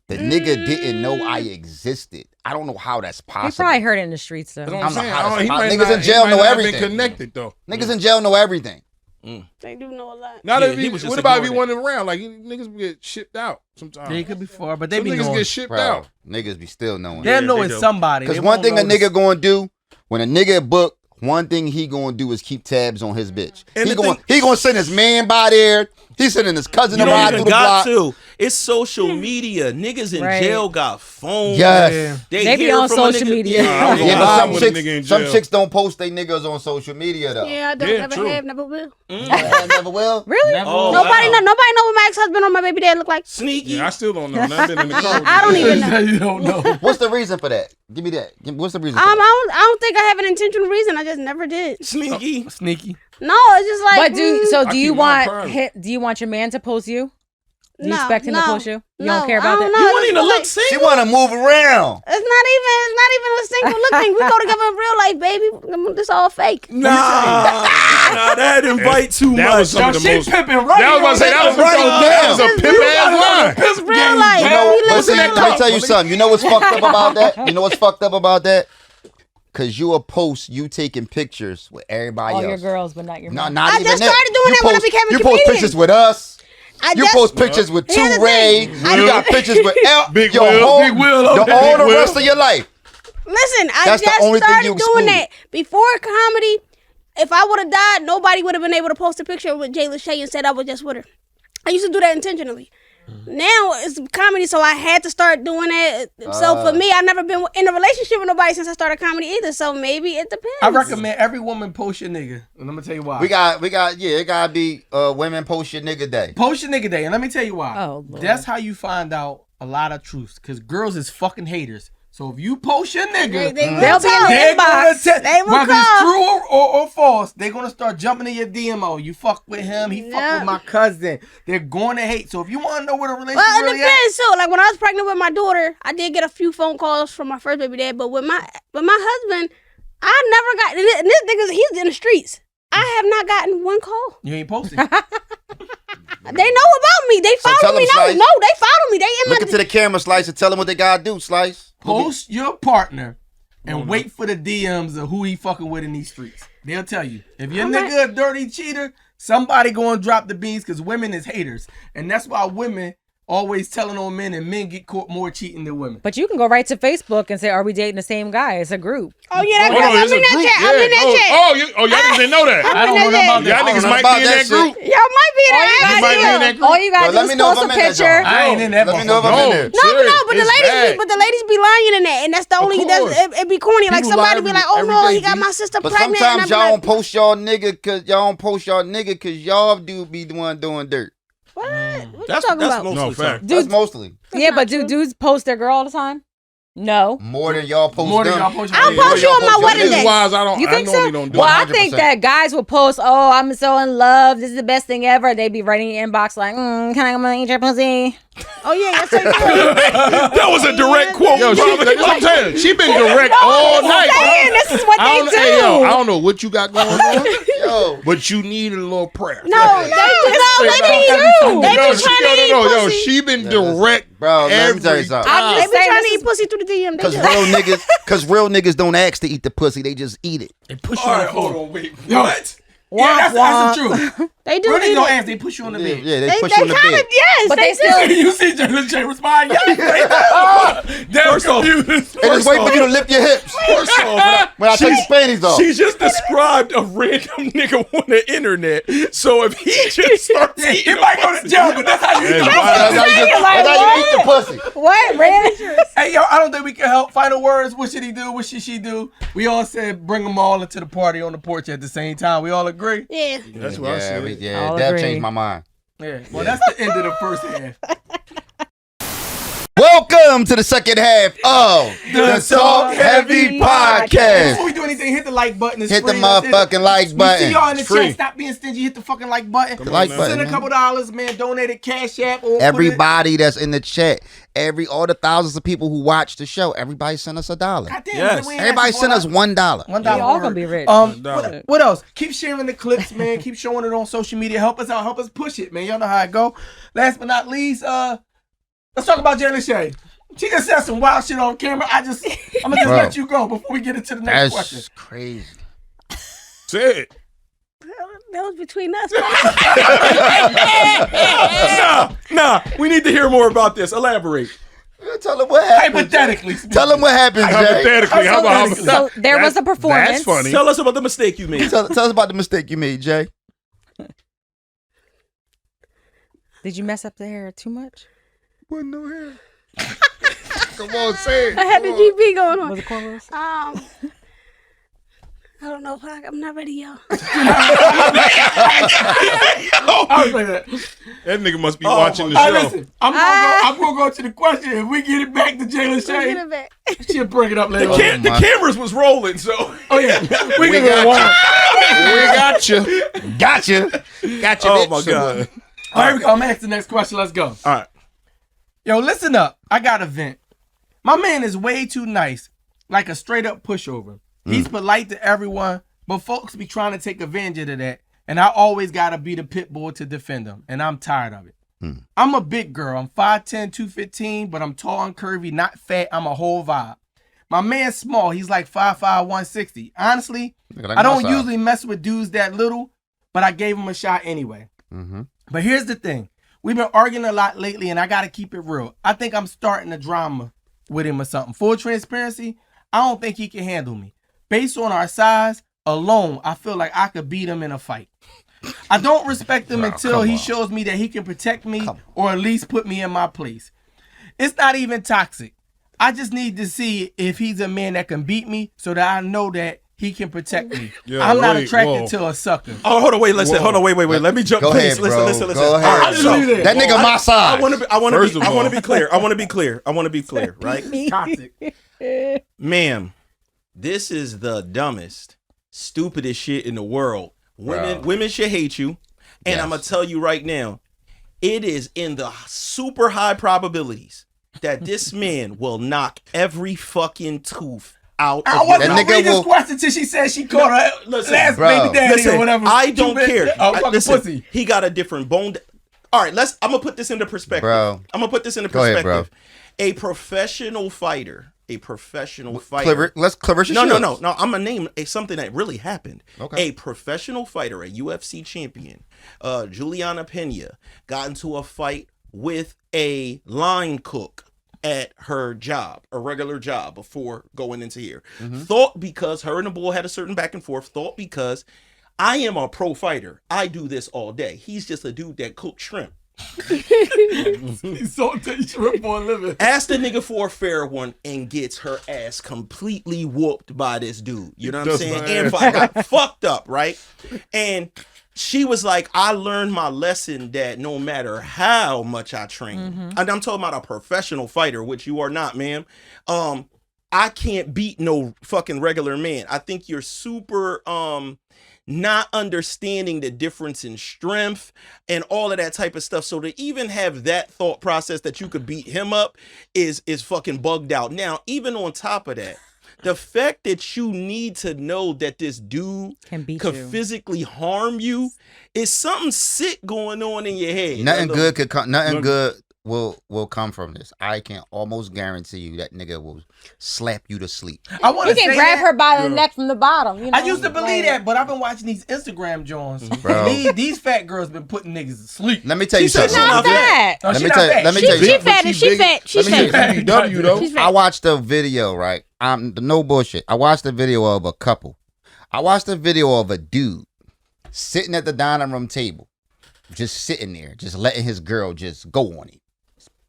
The nigga didn't know I existed. I don't know how that's possible. He probably heard it in the streets though. Niggas in jail know everything. Connected though. Niggas in jail know everything. They do know a lot. Now what about if he wasn't around? Like niggas get shipped out sometimes. Yeah, he could be far, but they be niggas knowing. get shipped out. Niggas be still knowing. They'll know it's somebody. Because one thing a nigga gonna do when a nigga book, one thing he gonna do is keep tabs on his bitch. He gonna send his man by there. He's sending his cousin to ride through the block. It's social media. Niggas in jail got phones. Yes. They be on social media. But some chicks don't post their niggas on social media though. Yeah, I don't ever have, never will. Never will? Really? Nobody know what my ex-husband or my baby dad look like. Sneaky. Yeah, I still don't know. I've been in the car. I don't even know. You don't know. What's the reason for that? Give me that. What's the reason? I don't think I have an intentional reason. I just never did. Sneaky. No, it's just like. But do you want your man to post you? Do you expect him to post you? You don't care about that? You want him to look single? She want to move around. It's not even a single look thing. We go together in real life, baby. This all fake. Nah, that invite too much. That was some of the most. Pimping right. That was a pimp ass line. It's real life. Let me tell you something. You know what's fucked up about that? You know what's fucked up about that? Cause you will post you taking pictures with everybody else. All your girls, but not your mom. I just started doing that when I became a comedian. You post pictures with us. You post pictures with 2 Ray. You got pictures with Big Will. All the rest of your life. Listen, I just started doing that. Before comedy, if I would have died, nobody would have been able to post a picture with Jay Lachey and said I was just with her. I used to do that intentionally. Now it's comedy, so I had to start doing it. So for me, I've never been in a relationship with nobody since I started comedy either. So maybe it depends. I recommend every woman post your nigga, and I'm gonna tell you why. We got, it gotta be women post your nigga day. Post your nigga day, and let me tell you why. Oh, Lord. That's how you find out a lot of truths, because girls is fucking haters. So if you post your nigga, they'll be in the inbox. They will whether it's true or false, they're gonna start jumping in your DM. Oh, you fuck with him, he fuck with my cousin. They're going to hate. So if you want to know what a relationship really is, depends too. Like when I was pregnant with my daughter, I did get a few phone calls from my first baby dad. But with my husband, I never got. And this nigga, he's in the streets. I have not gotten one call. You ain't posting. They know about me. They tell follow me. them, Slice. No, they follow me. They in Look my. into the camera, Slice, and tell them what they gotta do, Slice. Post your partner and wait for the DMs of who he fucking with in these streets. They'll tell you. If your nigga a dirty cheater, somebody gonna drop the beans because women is haters. And that's why women always telling on men and men get caught more cheating than women. But you can go right to Facebook and say, are we dating the same guy? It's a group. Oh, yeah, that girl. I'm in that chat. I'm in that chat. Y'all didn't know that. I don't know nothing about that. Y'all niggas might be in that group. Y'all might be in that. All you gotta do is post a picture. I ain't in that. Let me know if I'm in there. No, but the ladies be lying in that, and that's the only. It be corny. Like somebody be like, "Oh no, he got my sister But pregnant." sometimes y'all don't post y'all nigga because y'all do be the one doing dirt. What? What That's you talking about? mostly No, fact. That's mostly. Yeah, but do dudes post their girl all the time? No. More than y'all post More than them. y'all post. I'll post you on my wedding day. Wise, I You think normally so? don't do Well, it. I think 100%. that guys will post, "Oh, I'm so in love. This is the best thing ever." They be writing in your inbox like, "Can I come and eat your pussy?" Oh yeah, yes sir. That was a direct quote. Yo, that's what I'm saying. She been direct all night. This is what they do. Hey, yo, I don't know what you got going on, Yo. but you need a little prayer. No, they be trying to eat Yo, pussy. she been direct. Bro, let me tell you every something. I'm They just be saying trying to this eat is- pussy through the DM. Cause real niggas don't ask to eat the pussy, they just eat it. They push you All on right, the floor. hold on, wait. Yo, What? Yeah, that's the truth. They do Real niggas eat don't it. ask. They push you on the bed. Yeah, they They push you on the kind of bed. yes. But they do. still. You see Jalen J respond, First off, They just wait for you to lift your hips First off, when I take the panties off. she just described a random nigga on the internet. So if he just starts He eating might go to jail, but that's how you eat the That's pussy. how you Like, that's how you eat the pussy. What, man? Hey, yo, I don't think we can help. Final words. What should he do? What should she do? We all said bring them all into the party on the porch at the same time. We all agree? Yeah. That's what I said. I'll That agree. changed my mind. Yeah. Well, that's the end of the first half. Welcome to the second half of the Talk Heavy Before Podcast. we do anything, hit the like button. It's Hit the free. That's it. motherfucking like We see button. y'all in the Free. chat. Stop being stingy. Hit the fucking like button. The like Send button, a man. couple dollars, man. Donate it, Cash App. Or Everybody that's in the chat, all the thousands of people who watch the show, everybody send us $1. God damn, Yes. we ain't Everybody asking send for us a $1. $1 We all word. gonna be rich. What else? Keep sharing the clips, man. Keep showing it on social media. Help us out. Help us push it, man. Y'all know how it go. Last but not least, let's talk about Jalen Shay. She just said some wild shit on camera. I'm gonna just Bro. let you go before we get into the next question. That's crazy. Say it. That was between us. Nah, we need to hear more about this. Elaborate. Tell them what happened. Hypothetically, Tell them what happened, Jay. Hypothetically, how about So there was a performance. That's funny. Tell us about the mistake you made. Tell us about the mistake you made, Jay. Did you mess up the hair too much? Wasn't no hair. Come on, say it. I had the GB going on. Was it cornrows? I don't know if I'm not ready, y'all. I was like that. That nigga must be watching the All show. right, listen. I'm gonna go to the question. If we get it back to Jalen Get Shay, it back. she'll bring it up later. The cameras was rolling, so. Oh yeah, We can got rewind. We got you. Gotcha, Oh bitch. my god. All right, here we go. I'm gonna ask the next question. Let's go. All right. Yo, listen up. I got a vent. My man is way too nice, like a straight up pushover. He's polite to everyone, but folks be trying to take advantage of that. And I always gotta be the pit bull to defend him. And I'm tired of it. I'm a big girl. I'm 5'10", 215, but I'm tall and curvy, not fat. I'm a whole vibe. My man's small. He's like 5'5", 160. Honestly, Like I don't my size. usually mess with dudes that little, but I gave him a shot anyway. But here's the thing. We've been arguing a lot lately, and I got to keep it real. I think I'm starting a drama with him or something. Full transparency, I don't think he can handle me. Based on our size alone, I feel like I could beat him in a fight. I don't respect him until he shows me that he can protect me or at least put me in my place. It's not even toxic. I just need to see if he's a man that can beat me so that I know that he can protect me. Yeah, I'm not wait, attracted whoa. to a sucker. Oh, hold on, wait, listen. Whoa. Hold on, wait. Let me jump. Go Please, ahead, listen, bro. listen. Go ahead. All right, so, That nigga my size. I want to First of all. be clear. I want to be clear, right? Toxic. Ma'am, this is the dumbest, stupidest shit in the world. Women should hate you. And Yes. I'm going to tell you right now, it is in the super high probabilities that this man will knock every fucking tooth out I of wasn't your That gonna nigga read this will- question till she said she caught her Listen, last bro. baby daddy Listen, or whatever. I don't care. Oh, fucking Listen, pussy. he got a different bone. All right, I'm gonna put this into perspective. Bro. I'm gonna put this into Go ahead, perspective. bro. A professional fighter. Clarissa Shields. No. I'm gonna name something that really happened. Okay. A professional fighter, a UFC champion, Juliana Pena, got into a fight with a line cook at her job, a regular job, before going into here. Thought because her and the boy had a certain back and forth, thought because I am a pro fighter, I do this all day. He's just a dude that cooks shrimp. He saute shrimp on living. Asked the nigga for a fair one and gets her ass completely whooped by this dude. You know what I'm saying? And got fucked up, right? And she was like, I learned my lesson that no matter how much I train, and I'm talking about a professional fighter, which you are not, ma'am. I can't beat no fucking regular man. I think you're super not understanding the difference in strength and all of that type of stuff. So to even have that thought process that you could beat him up is fucking bugged out. Now, even on top of that, the fact that you need to know that this dude could physically harm you is something sick going on in your head. Nothing good could come. Nothing good will come from this. I can almost guarantee you that nigga will slap you to sleep. I want He can grab her by the neck from the bottom. You know? I used to believe that, but I've been watching these Instagram joints. These fat girls been putting niggas to sleep. Let me tell you something. She's not fat. Let me tell you. She fat. She fat. She's fat. though. I watched a video, right? No bullshit. I watched a video of a couple. I watched a video of a dude sitting at the dining room table, just sitting there, just letting his girl just go on him.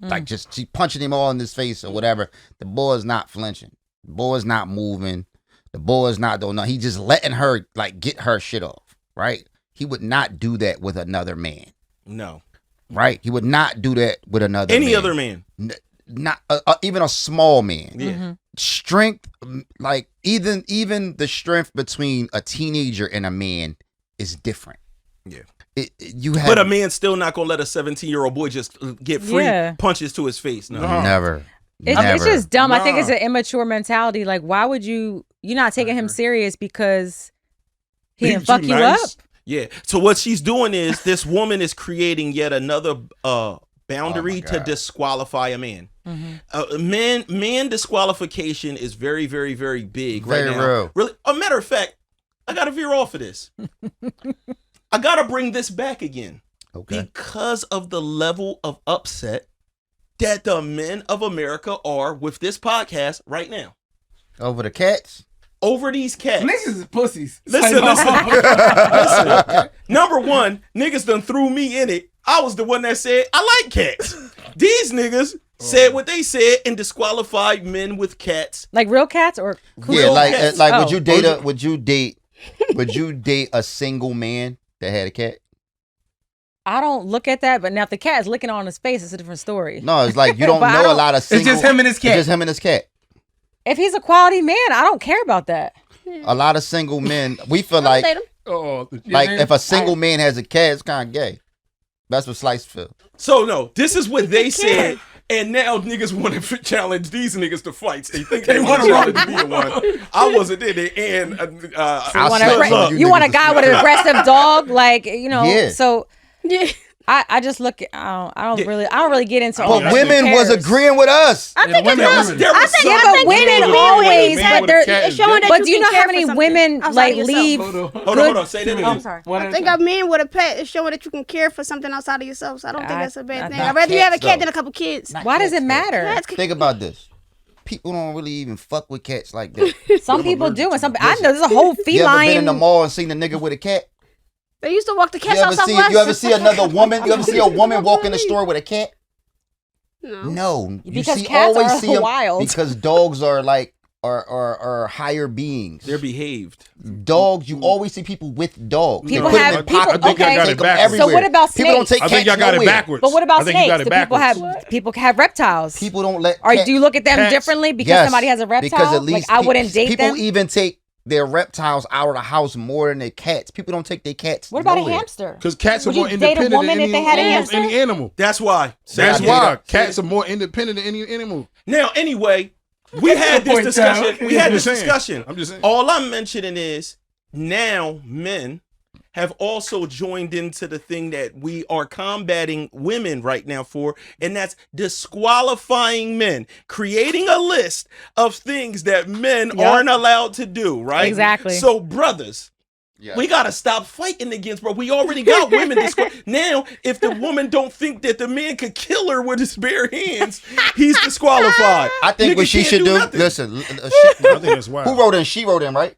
Like just she punching him all in his face or whatever. The boy is not flinching. The boy is not moving. The boy is not doing nothing. He just letting her like get her shit off. Right? He would not do that with another man. No. Right? He would not do that with another Any man. other man. Not even a small man. Yeah. Strength, like even the strength between a teenager and a man is different. Yeah. But a man's still not gonna let a 17-year-old boy just get free punches to his face. No. Never. It's just dumb. I think it's an immature mentality. Like, why would you're not taking him serious because he didn't fuck you up? Yeah. So what she's doing is this woman is creating yet another boundary to disqualify a man. Man disqualification is very, very, very big very right now. Real. Really, a matter of fact, I gotta veer off of this. I gotta bring this back again. Okay. Because of the level of upset that the men of America are with this podcast right now. Over the cats? Over these cats. Niggas is pussies. Listen. Number one, niggas done threw me in it. I was the one that said, I like cats. These niggas said what they said and disqualified men with cats. Like real cats or Yeah, cats? would you date a single man that had a cat? I don't look at that, but now if the cat is licking on his face, it's a different story. No, it's like you don't know a lot of single. It's just him and his cat. It's just him and his cat. If he's a quality man, I don't care about that. A lot of single men, we feel like if a single man has a cat, it's kind of gay. That's what Slice feel. So no, this is what they said, and now niggas want to challenge these niggas to fights. They think they want to challenge me in one. I wasn't in it, and you want a guy with an aggressive dog, like Yeah. So I just look at I don't really get into. But women was agreeing with us. I think it's women always, but it's showing that but you do you know can how care many for women something like outside of leave? yourself. Hold on. Say that again. I'm sorry. I think a man with a pet is showing that you can care for something outside of yourself. So I don't think that's a bad thing. I'd rather you have a cat than a couple kids. Why does it matter? Think about this. People don't really even fuck with cats like that. Some people do, and some I know there's a whole feline. You ever been in the mall and seen a nigga with a cat? They used to walk the cats outside. You ever see another woman? You ever see a woman walk in the store with a cat? No. Because cats are wild. Because dogs are like are higher beings. They're behaved. Dogs, you always see people with dogs. People they put have them in people. I think I got it backwards. So what about snakes? People don't take I think cats y'all got it nowhere. backwards. But what about I think you got snakes? it People have reptiles. People don't let. Or do you look at them cats. differently because Yes, somebody has a reptile? Because at least I wouldn't date them. People even take their reptiles out of the house more than their cats. People don't take their cats. What about nowhere. a hamster? Because cats are Would more you date a independent woman than if they had a almost hamster? any animal. That's why. That's why cats are more independent than any animal. Now, anyway, we had this discussion. We had this discussion. I'm just saying. All I'm mentioning is now men have also joined into the thing that we are combating women right now for, and that's disqualifying men, creating a list of things that men aren't allowed to do, right? Exactly. So, brothers, we gotta stop fighting against, bro. We already got women now. If the woman don't think that the man could kill her with his bare hands, he's disqualified. I think what she should do. Listen, I think that's wild. who wrote in? She wrote in, right?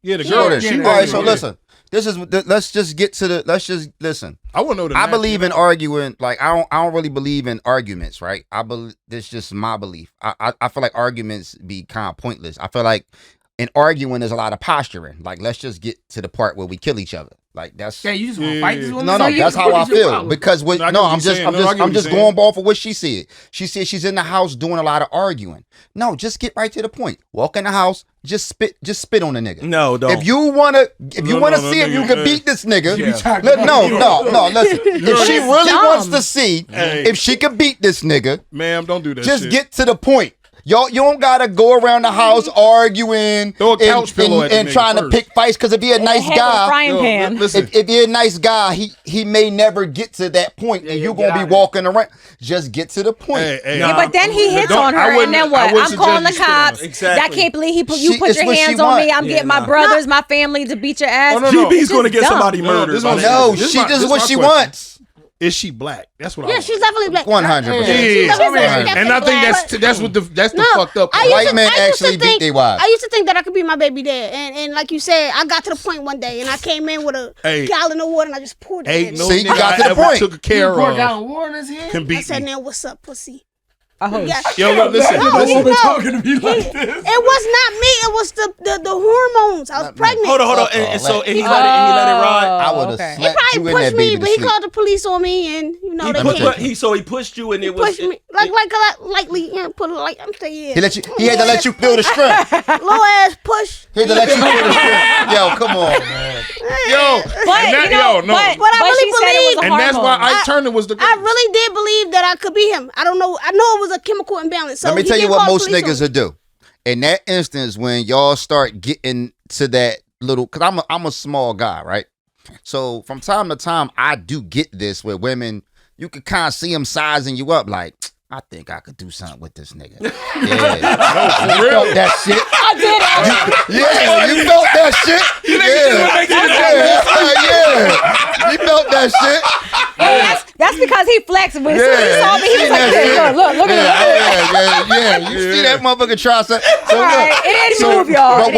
Yeah, the She girl. wrote in. All right, so listen. This is. Let's just get to the. Let's just listen. I want to know the. I believe in arguing. Like I don't really believe in arguments, right? I believe this is just my belief. I feel like arguments be kind of pointless. I feel like in arguing there's a lot of posturing. Like let's just get to the part where we kill each other. Like that's. Yeah, you just want to fight this woman? No, that's how I feel. Because No, I get what I'm you're saying. No, I get what I'm just you're saying. going off of what she said. She said she's in the house doing a lot of arguing. No, just get right to the point. Walk in the house, just spit on the nigga. No, don't. If you wanna see if you can beat this nigga, no, listen. If she really wants to see if she can beat this nigga, Ma'am, don't do that. just shit. get to the point. Y'all, you don't gotta go around the house arguing Throw a couch pillow at the and nigga trying to first. pick fights. Because if he a nice Head with a guy, frying pan. Listen, if you're a nice guy, he may never get to that point, and you're gonna be walking around. Just get to the point. hey, Yeah, but then he hits don't- on I her, wouldn't- and then I what? wouldn't I'm calling the suggest you cops. Exactly. I can't believe you put It's your what she hands on me. want. I'm getting my nah. brothers, my family to beat your ass. Oh, no. GB's gonna It's get dumb. somebody No, murdered. this by one- that. No, This she my- this is this what my she question. wants. Is she black? That's what I Yeah, want. she's definitely black. 100%. Yeah. Definitely And I think black. that's what the No, fucked up. I used White to- men I used to actually beat think- their wives. I used to think that I could be my baby dad, and like you said, I got to the point one day, and I came in with a Hey. gallon of water, and I just poured it in. Ain't no See, you nigga got I to the ever point. took care Pour of down water in his hand? can I beat said, me. "Now what's up, pussy?" Oh, Yeah. Yo, look, listen, No, listen. no. talking to me like this. It was not me. It was the hormones. I was pregnant. Hold on. Uh-oh, And so let- and he let it ride. I would have okay. He slapped probably you in pushed that me, baby but to he sleep. called the police on me, and they came. He pushed you, and it was Pushed me lightly, put it like I'm saying. He had to let you feel the strength. Low ass push. He had to let you feel the strength. Yo, come on, man. Yo, But and that, you know, yo, no. But I really she said it was a And that's why hormone. Ike Turner was the I greatest. really did believe that I could be him. I don't know. I know it was a chemical imbalance. So Let me he tell you did what call most police niggas on will do. In that instance, when y'all start getting to that little, cause I'm a small guy, right? So from time to time, I do get this where women, you can kind of see them sizing you up, like, I think I could do something with this nigga. Yeah, No, for you real. felt that shit. I did actually. Yeah, you felt that shit. Yeah. You felt that shit. That's because he flexed with. Yeah, He saw me. He you was seen like, that this. shit. Look at that. Yeah. You see that motherfucker try something. So All right, look, it didn't move, y'all.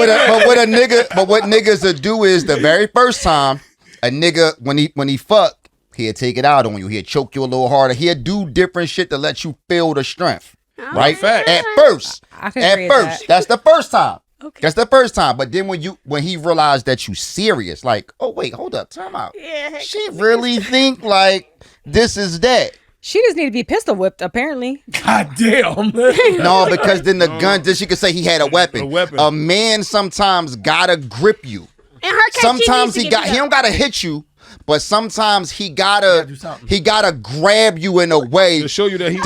but what niggas will do is the very first time a nigga when he fuck, he'll take it out on you. He'll choke you a little harder. He'll do different shit to let you feel the strength. Right? Fact. At first. I can agree At with first. that. That's the first time. Okay. That's the first time. But then when he realized that you serious, like, oh wait, hold up, time out. Yeah. She really think like this is that. She just need to be pistol whipped, apparently. God damn. No, because then the gun, then she could say he had a weapon. A weapon. A man sometimes gotta grip you. In her case, Sometimes she he needs to get don't gotta hit you, but sometimes he gotta do something. grab you in a way To show you that he.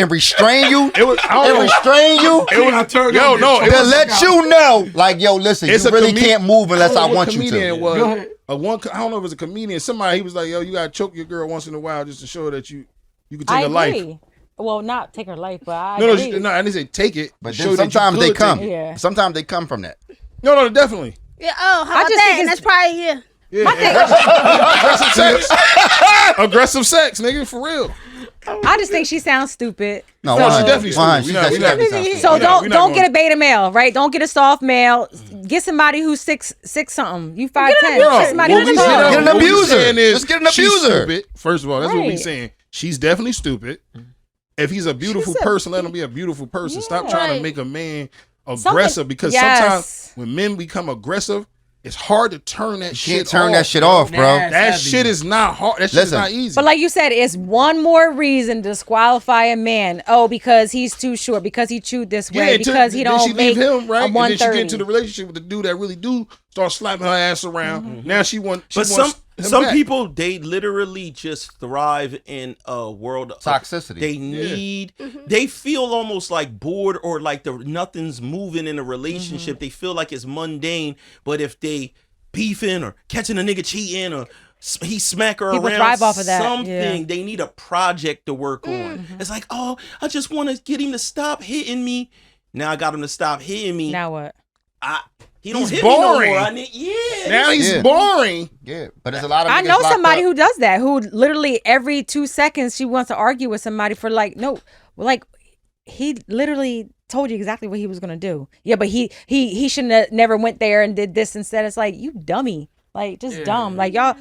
and restrain you. It was. I And don't know. restrain you. It was. Yo, no. It To was. let you know, like, yo, listen, It's you a really comed- can't move unless I don't know what want you comedian to. it was. Go ahead. I don't know if it was a comedian. Somebody, he was like, yo, you gotta choke your girl once in a while just to show her that you can take I her agree. life. Well, not take her life, but I No, agree. no, I didn't say take it. But show then that you sometimes they could come. take it. Yeah. Sometimes they come from that. No, definitely. Yeah. Oh, how I about just that? think And it's- that's probably Aggressive sex. Aggressive sex, nigga, for real. I just think she sounds stupid. No, No, she 100. definitely stupid. 100. She We not- we definitely not- sounds stupid. So We're not don't going- get a beta male, right? Don't get a soft male. Get somebody who's six something. You 5'10". No, Get somebody what who's we said- tall. Get an what we abuser. saying is Just get an she's abuser. stupid. First of all, that's what we Right. saying. She's definitely stupid. If he's a beautiful person, let him be a beautiful person. Stop trying to Right. make a man Something- aggressive because yes. sometimes when men become aggressive, it's hard to turn that shit Can't turn off. that shit off, bro. Nah. That Heavy. shit is not hard. That shit is Listen. not easy. But like you said, it's one more reason to disqualify a man. Oh, because he's too short, because he chewed this way, until- because he then she don't make leave him, right? a And then she 130. get into the relationship with the dude that really do start slapping her ass around. Now she wants. But wants some back. people, they literally just thrive in a world of Toxicity. They need, they feel almost like bored or like nothing's moving in a relationship. They feel like it's mundane. But if they beefing or catching a nigga cheating or he smack her People around. thrive off of that. Something. They need a project to work on. It's like, oh, I just want to get him to stop hitting me. Now I got him to stop hitting me. Now what? He don't He's hit boring. me no more. Now he's boring. Yeah, but there's a lot of. I niggas know locked somebody up. who does that. Who literally every 2 seconds she wants to argue with somebody for like he literally told you exactly what he was gonna do. Yeah, but he shouldn't have never went there and did this instead. It's like, you dummy. Like, just dumb. Like, y'all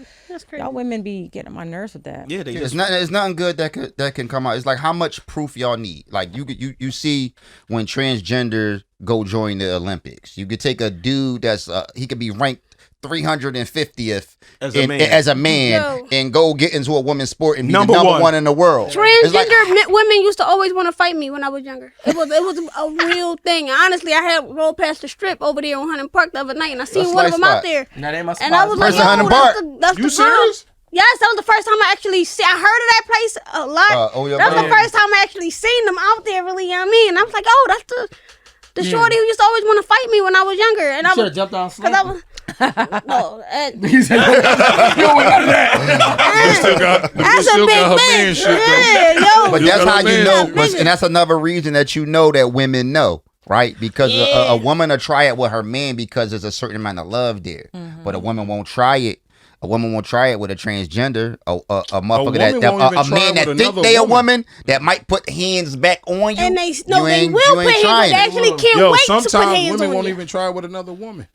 women be getting on my nerves with that. Yeah, they It's just nothing good that can come out. It's like, how much proof y'all need. Like, you see when transgender go join the Olympics. You could take a dude that's he could be ranked 350th as a man and go get into a women's sport and be Number the number one in the world. Transgender women used to always want to fight me when I was younger. It was a real thing. Honestly, I had rolled past the strip over there on Hunting Park the other night, and I seen one of them out there. Now they my And I was like, Person Hunting yo, Park. that's You the serious? Yes, that was the first time I actually see. I heard of that place a lot. That was the first time I actually seen them out there. Really, you know what I mean? And I was like, oh, that's the shorty who used to always want to fight me when I was younger. And I was jumped on because I was. No, He said, yo, we got that. that's still a big got her bitch. man shit, Yeah, yo. But You that's got how a you man. know, Yeah, and that's another reason that you know that women know, right? Because a woman will try it with her man because there's a certain amount of love there, but a woman won't try it. A woman won't try it with a transgender, a motherfucker a man that think they a woman that might put hands back on you. And they you will ain't put hands. trying They it. actually can't Yo, wait to put sometimes hands women on won't you. even try with another woman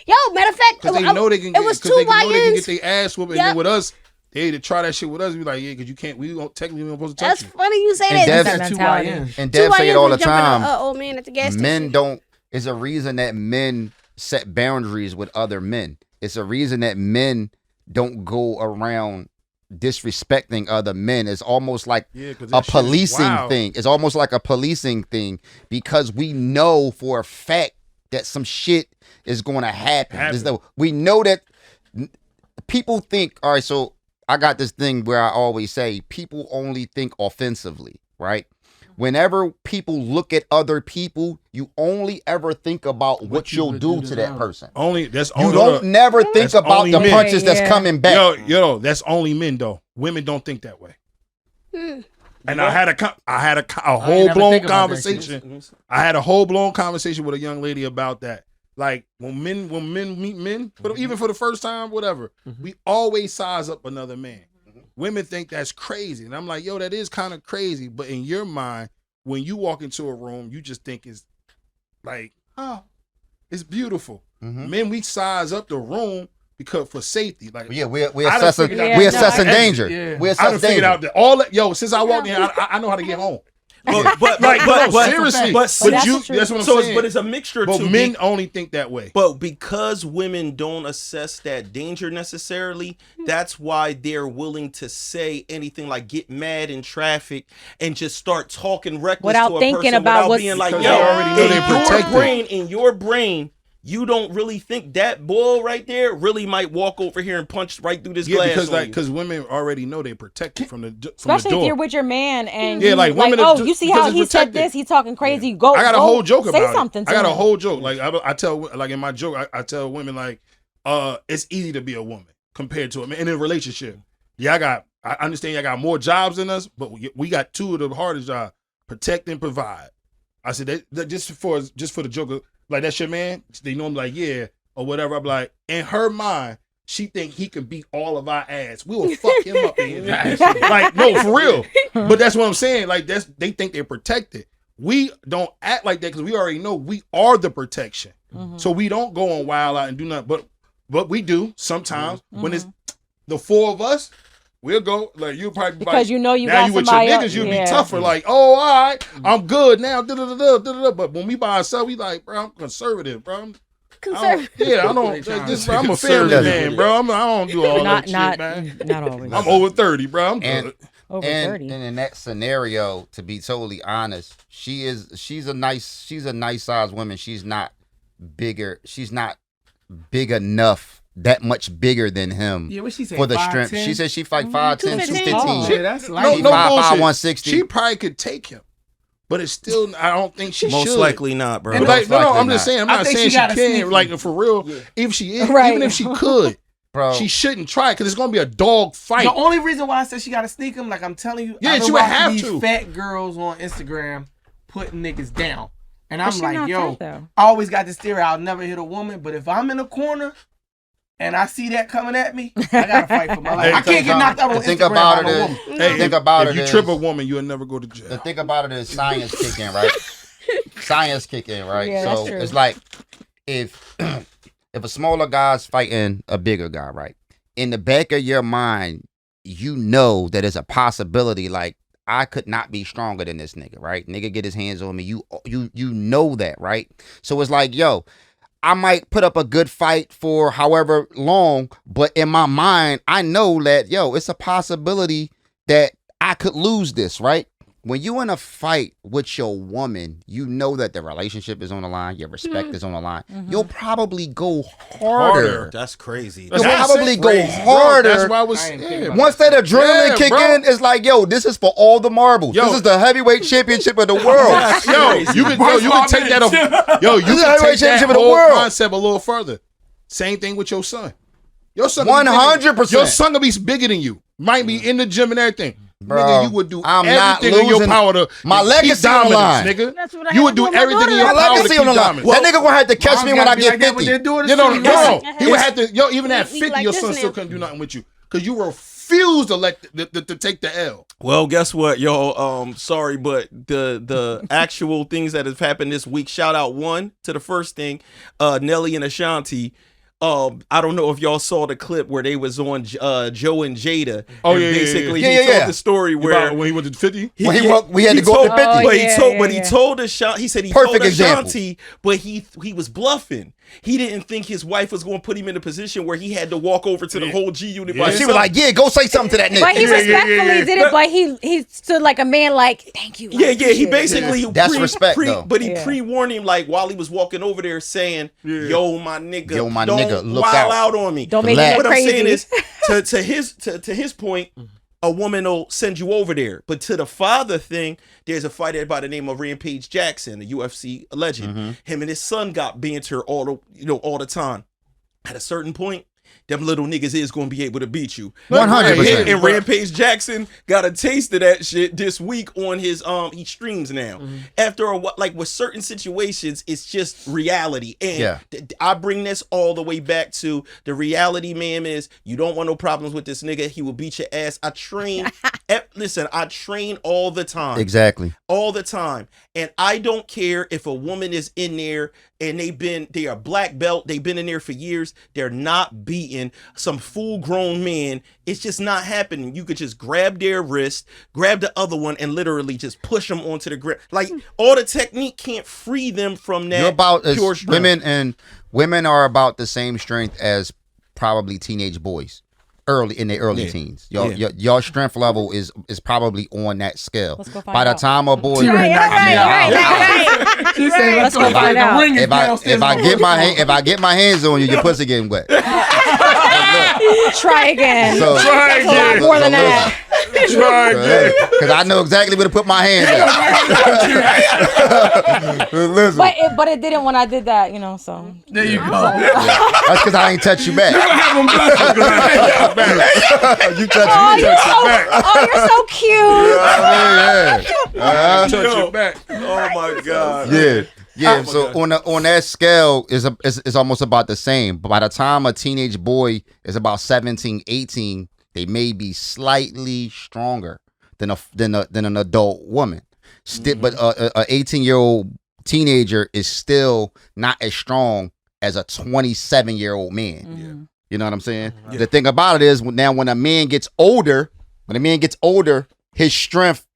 Yo, matter of fact, because they know they can it was get, two they know they can YNs. get their ass whooped. And then with us, they to try that shit with us. We like, yeah, because you can't. We don't technically we don't supposed to touch That's you. funny you say And that. Dev- That's Two mentality. YNs. And Two Dev say it YNs all the was jumping time. old man at the gas Men station. don't. It's a reason that men set boundaries with other men. It's a reason that men don't go around disrespecting other men. It's almost like Yeah, 'cause a that shit is policing wild. thing. It's almost like a policing thing because we know for a fact that some shit is going to happen. We know that people think, all right, so I got this thing where I always say people only think offensively, right? Whenever people look at other people, you only ever think about what you'll do to that person. Only that's You only. don't never think That's about only the men. punches that's Yeah. coming back. Yo, that's only men though. Women don't think that way. And I had a whole blown think about that conversation. I had a whole blown conversation with a young lady about that. Like when men meet men, but even for the first time, whatever, we always size up another man. Women think that's crazy, and I'm like, yo, that is kind of crazy. But in your mind, when you walk into a room, you just think it's like, oh, it's beautiful. Men, we size up the room because for safety. Like, Yeah, we're I done assessing, figured out- we're assessing Yeah. danger. Yeah. We're I done assessing figured danger. out that all that, yo, since I walked in, I know how to get home. but Seriously, but that's the truth. that's what I'm so saying. it's a mixture But too. men only think that way. But because women don't assess that danger necessarily, that's why they're willing to say anything like get mad in traffic and just start talking reckless Without to a thinking person about without what's- being like, Because yo, they already know they protected. in your brain, you don't really think that bull right there really might walk over here and punch right through this Yeah, glass. because on you. because women already know they're protected from the Especially door. if you're with your man and Yeah, you, like, women oh, are you see because how it's he said protected. this, he's talking crazy. Go, I got a go whole joke say about something it. to I got a him. whole joke. Like I tell, like in my joke, I tell women like, it's easy to be a woman compared to a man in a relationship. Yeah, I understand y'all got more jobs than us, but we got two of the hardest jobs: protect and provide. I said that just for the joke, like that's your man. They know I'm like, yeah, or whatever. I'm like, in her mind, she think he can beat all of our ass. We will fuck him up in here. Like, no, for real. But that's what I'm saying. Like, they think they're protected. We don't act like that because we already know we are the protection. So we don't go on wild out and do nothing. But we do sometimes when it's the four of us. We'll go like you'll probably Because you know you now got you with your somebody niggas else. you'll Yeah. be tougher like oh all right I'm good now but when we by ourselves we like bro I'm conservative bro I'm a family man bro I don't do all that shit man Not always. I'm over 30 bro I'm And- good. Over and 30. in that scenario, to be totally honest, she's a nice sized woman. She's not bigger. She's not big enough. That much bigger than him Yeah, what she say? for the 5'10"? strength. She said she fight 5'10", 215. 215. Yeah, that's No, light. no Five, bullshit. 160. She probably could take him, but it's still. I don't think she Most should. likely not, bro. But like, no, I'm likely just not. saying. I'm I not think saying she she gotta can. sneak Like for real, if she is, Right. even if she could, Bro. she shouldn't try because it's gonna be a dog fight. The only reason why I said she got to sneak him, like I'm telling you, Yeah, I've been she would watching have these to. fat girls on Instagram putting niggas down. And But I'm she like, not yo, fat, though. I always got this theory I'll never hit a woman, but if I'm in a corner and I see that coming at me, I gotta fight for my life. I can't get knocked out on The thing Instagram about by it no is, woman. Hey, the thing about if it you is, trip a woman, you'll never go to jail. the thing about it is science kick in, right? Science kick in, right? Yeah, so that's true. it's like if a smaller guy's fighting a bigger guy, right? In the back of your mind, you know that there's a possibility like I could not be stronger than this nigga, right? Nigga get his hands on me. You know that, right? So it's like, yo, I might put up a good fight for however long, but in my mind, I know that, yo, it's a possibility that I could lose this, right? When you in a fight with your woman, you know that the relationship is on the line, your respect is on the line. You'll probably go harder. That's crazy. You'll That's probably go crazy, bro. harder. That's why I was I ain't saying. thinking about Once that adrenaline Yeah, kick bro. in, it's like, yo, this is for all the marbles. Yo. This is the heavyweight championship of the world. Yo, you can take that. Yo, you This is the can heavyweight take that championship of the whole world. concept a little further. Same thing with your son. Your son, 100%. Your son gonna be bigger than you. Might be in the gym and everything. Bro, Nigga, you would do I'm not everything in your losing power to my keep legacy on the line. dominance, nigga. That's what I You had would to do with my everything in daughter. your My power to legacy keep on the line. dominance. That nigga gonna have to catch Moms me when gotta I be get like that when 50. they're doing You this know, shit. no, Yes. he would have to. Yo, even at He 50, like your this son now. still couldn't do nothing with you because you refuse to let to take the L. Well, guess what, y'all? Sorry, but the actual things that have happened this week. Shout out one to the first thing, Nelly and Ashanti. I don't know if y'all saw the clip where they was on Joe and Jada. Oh, and yeah, yeah, basically yeah. he Yeah, told yeah. the story where When he went to 50, When we had to go told, up to 50. Oh, but yeah, he told, yeah, but yeah. he told Ashanti. He said he Perfect told example. Ashanti, but he was bluffing. He didn't think his wife was going to put him in a position where he had to walk over to the whole G unit. by She was himself. like, yeah, go say something to that nigga. But he Yeah, yeah, respectfully yeah, yeah. did it, but he stood like a man, like, thank you. I Yeah, he appreciate it. basically That's respect, though. But he Yeah. pre-warned him like while he was walking over there, saying, "Yo, my nigga, Yo, my don't nigga, look wild out. on me. Don't make Relax. it What look I'm saying crazy. is, to his point, a woman will send you over there. But to the father thing, there's a fighter by the name of Rampage Jackson, a UFC legend. Him and his son got banter all the time. At a certain point, them little niggas is gonna be able to beat you. 100%. And Rampage Jackson got a taste of that shit this week on his he streams now. After a like with certain situations, it's just reality. And Yeah. I bring this all the way back to the reality, man, is you don't want no problems with this nigga. He will beat your ass. I train listen, I train all the time. Exactly. All the time. And I don't care if a woman is in there and they are black belt, they've been in there for years, they're not beating some full-grown man. It's just not happening. You could just grab their wrist, grab the other one, and literally just push them onto the ground. Like, all the technique can't free them from that You're about pure as strength. women are about the same strength as probably teenage boys. In their early teens. Your strength level is probably on that scale. Let's go find By the out. time a boy Right. She said, Let's go find out. if I get my hands on you, your pussy getting wet. Try again. So, Try It's a lot again. more than that. Try again. because I know exactly where to put my hands at. Listen, But it didn't when I did that, so. There you go. that's because I ain't touch you back. Have him bless you, 'cause I- You touch Oh, me. you're so cute. Yeah. Touch Yo. it back. Oh my God. Yeah. Yeah, my so God. on that scale is almost about the same. But by the time a teenage boy is about 17, 18, they may be slightly stronger than an adult woman. But a 18-year-old teenager is still not as strong as a 27-year-old man. You know what I'm saying? Yeah. The thing about it is now when a man gets older, his strength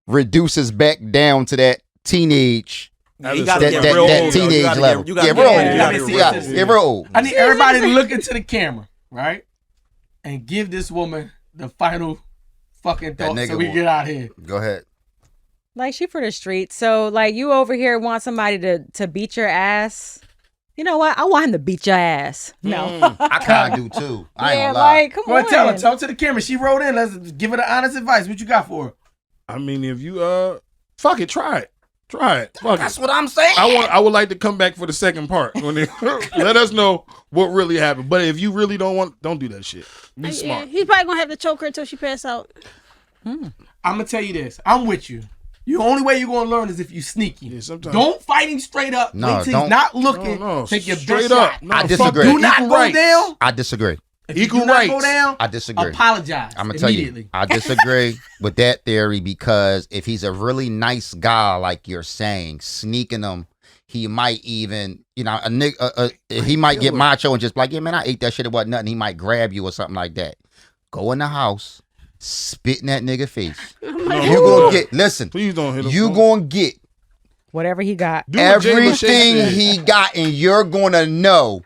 reduces back down to that teenage. Yeah, you gotta get That real old, though. teenage You gotta level. get- you gotta Yeah, get- real old. you gotta Let get me see real this. old. Yeah, real old. I need everybody to look into the camera, right? And give this woman the final fucking That thought nigga so we will- get out here. Go ahead. Like, she for the streets. So, like, you over here want somebody to beat your ass. You know what? I want him to beat your ass. No. I kind of do too. I ain't Yeah, gonna lie. like, come Go ahead, tell her. on. Talk to the camera. She wrote in. Let's give her the honest advice. What you got for her? I mean, if you Fuck it, try it. Fuck That's it. what I'm saying. I would like to come back for the second part when they let us know what really happened. But if you really don't do that shit. Be smart. He's probably gonna have to choke her until she pass out. I'm gonna tell you this. I'm with you. The only way you're gonna learn is if you sneaky. Yeah, sometimes. Don't fight him straight up. No, Wait till don't. he's not looking. No, Take your straight best up. shot. No, I fuck disagree. Do not equal go rights. down. I disagree. If Equal you do not go rights. down, I disagree. apologize. I'm gonna tell you, immediately. I disagree with that theory because if he's a really nice guy, like you're saying, sneaking him, he might even, you know, a nigga, he might get macho and just be like, yeah, man, I ate that shit. It wasn't nothing. He might grab you or something like that. Go in the house, spit in that nigga face. No, You gonna get. Listen, Please don't hit him. you gonna get Whatever he got. Do what Jay Lachey everything said. he got, and you're gonna know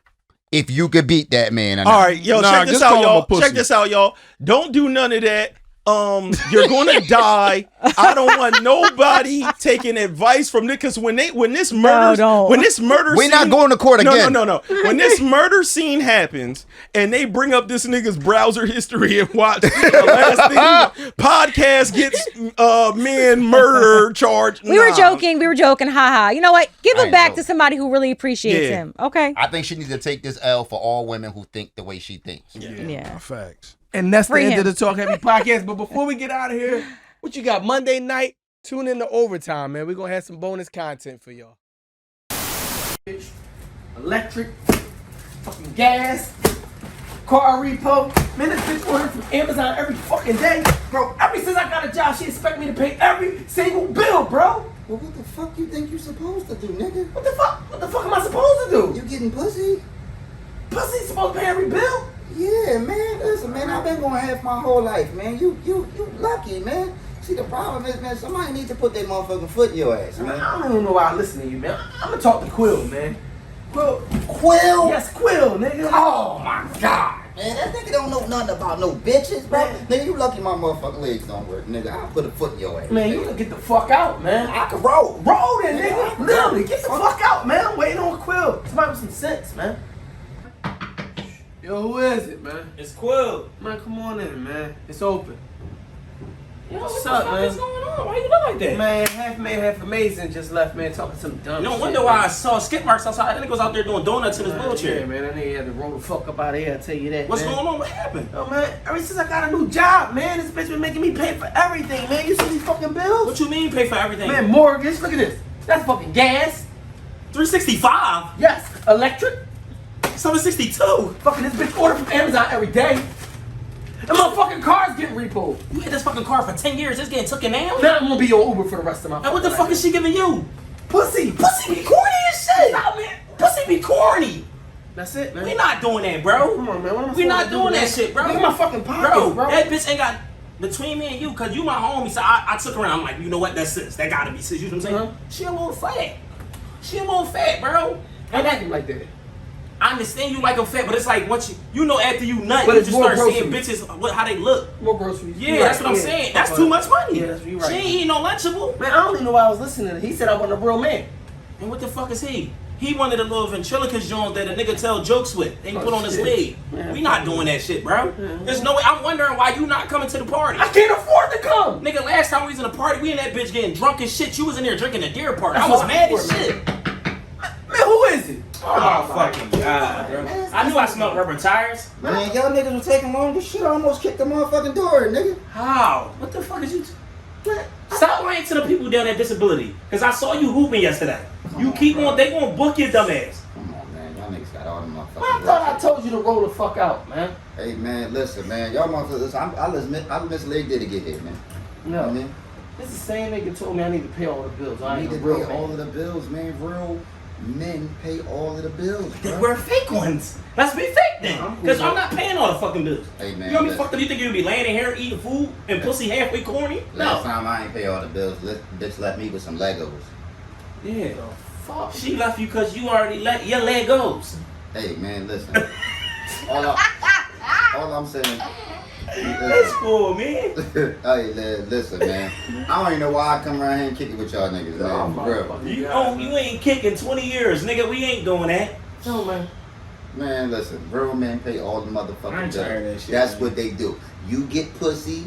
if you could beat that man or not. All right, yo, Nah, check this just out, call him a y'all. pussy. Check this out, y'all. Don't do none of that. You're gonna die. I don't want nobody taking advice from this because when this murder don't. We're not going to court again. No. When this murder scene happens and they bring up this nigga's browser history and watch the last thing, podcast gets man murder charge. We were joking, haha. You know what? Give I it ain't back joking. to somebody who really appreciates Yeah. him. Okay. I think she needs to take this L for all women who think the way she thinks. Yeah. Facts. And that's Free the end him. of the Talk Heavy podcast. But before we get out of here, what you got? Monday night, tune in to Overtime, man. We're going to have some bonus content for y'all. Electric, fucking gas, car repo. Man, this bitch ordered from Amazon every fucking day. Bro, ever since I got a job, she expect me to pay every single bill, bro. Well, what the fuck you think you supposed to do, nigga? What the fuck? What the fuck am I supposed to do? You getting pussy? Pussy's supposed to pay every bill? Yeah, man. Listen, man, I've been going half my whole life, man. You lucky, man. See, the problem is, man, somebody needs to put their motherfucking foot in your ass, Man, man. I don't even know why I listen to you, man. I'm gonna talk to Quill, man. Quill? Yes. Quill, nigga. Oh, my God. Man, that nigga don't know nothing about no bitches, bro. Nigga, you lucky my motherfucking legs don't work, nigga. I'll put a foot in your ass. Man, you can get the fuck out, man. I can roll. Roll then, Yeah, nigga. I- Literally, get the fuck out, man. I'm waiting on Quill. Somebody with some sense, man. Yo, who is it, man? It's Quill. Man, come on in, man. It's open. Yo, What's what up, the fuck man? is going on? Why you look like that? Man, half man, half amazing just left, man, talking some dumb No shit. wonder why I saw skip marks outside. That nigga was out there doing donuts in his Yeah, wheelchair. man, that nigga had to roll the fuck up out of here, I tell you that. What's man. going on? What happened? Yo, man, ever since I got a new job, man, this bitch been making me pay for everything, man. You see these fucking bills? What you mean pay for everything? Man, mortgage, look at this. That's fucking gas. 365? Yes, electric. 762? Fucking this bitch order from Amazon every day. And my fucking car's getting repoed. You had this fucking car for 10 years. It's getting taken now? Now I'm gonna be your Uber for the rest of my And what the fuck is she giving you? Pussy. Pussy be corny as shit. Stop, man. Pussy be corny. That's it, man. We not doing that, bro. Come on, man. What am I We not supposed to do doing with that shit, bro. Look at my fucking pockets, bro. That bitch ain't got between me and you, cause you my homie. So I took her and I'm like, you know what? That's sis. That gotta be sis. You know what I'm saying? Uh-huh. She a little fat. She a little fat, bro. I like him like that. I understand you like them fat, but it's like once you know after you nut, But you it's just more start seeing groceries. bitches how they look. More groceries. Yeah, You're that's right, what I'm yeah. saying. That's Fuck too up. much money. Yeah, that's you right. She ain't eating no Lunchable. Man, I don't even know why I was listening to it. He said I wasn't a real man. And what the fuck is he? He one of the little ventriloquist joints that a nigga tell jokes with. They put on his shit. leg. Man, We not doing that shit, bro. There's no way. I'm wondering why you not coming to the party. I can't afford to come. Nigga, last time we was in a party, we in that bitch getting drunk as shit. You was in there drinking a deer party. I That's was what mad I'm as for, shit. Man, who is it? Oh, fucking God, bro. I knew I smelled rubber tires. Man, y'all niggas was taking long as shit. I almost kicked the motherfucking door, nigga. How? What the fuck is you? Stop lying to the people down at disability. Cause I saw you hooping yesterday. You keep on, they gonna book your dumb ass. Come on, man. Y'all niggas got all the motherfucking. Man, I thought I told you to roll the fuck out, man. Hey, man, listen, man. Y'all motherfuckers, listen, I misled to get here, man. You know what I mean? This is the same nigga told me I need to pay all the bills. I I ain't need a to real pay man. all of the bills, man. Real men pay all of the bills, They bro. wear fake ones. Let's be fake then. I'm cool Cause with I'm not paying all the fucking bills. Hey, man, You know me listen. fucked up? You think you gonna be laying in here eating food and pussy halfway corny? Last No. time I ain't pay all the bills, bitch left me with some Legos. Yeah. Fuck. She left you cause you already let your leg goes. Hey, man, listen. all I'm saying. That's cool, man. Hey, listen, man. I don't even know why I come around here and kick it with y'all niggas, man. For real. You ain't kicking 20 years, nigga. We ain't doing that. No, man. Man, listen. Real men pay all the motherfucking I'm bills. tired of that shit, That's man. what they do. You get pussy,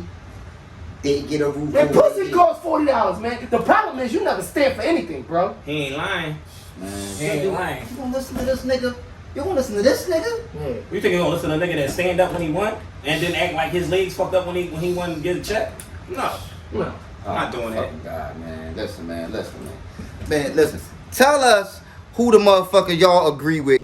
They get a roof. That pussy costs $40, man. The problem is you never stand for anything, bro. He ain't lying. Man, He ain't lying. You gonna listen to this nigga? You gonna listen to this nigga? Yeah. You think you gonna listen to a nigga that stand up when he won and then act like his legs fucked up when he won and get a check? No. No. I'm not doing that. Oh, God, man. Listen, man. Man, listen. Tell us who the motherfucker y'all agree with.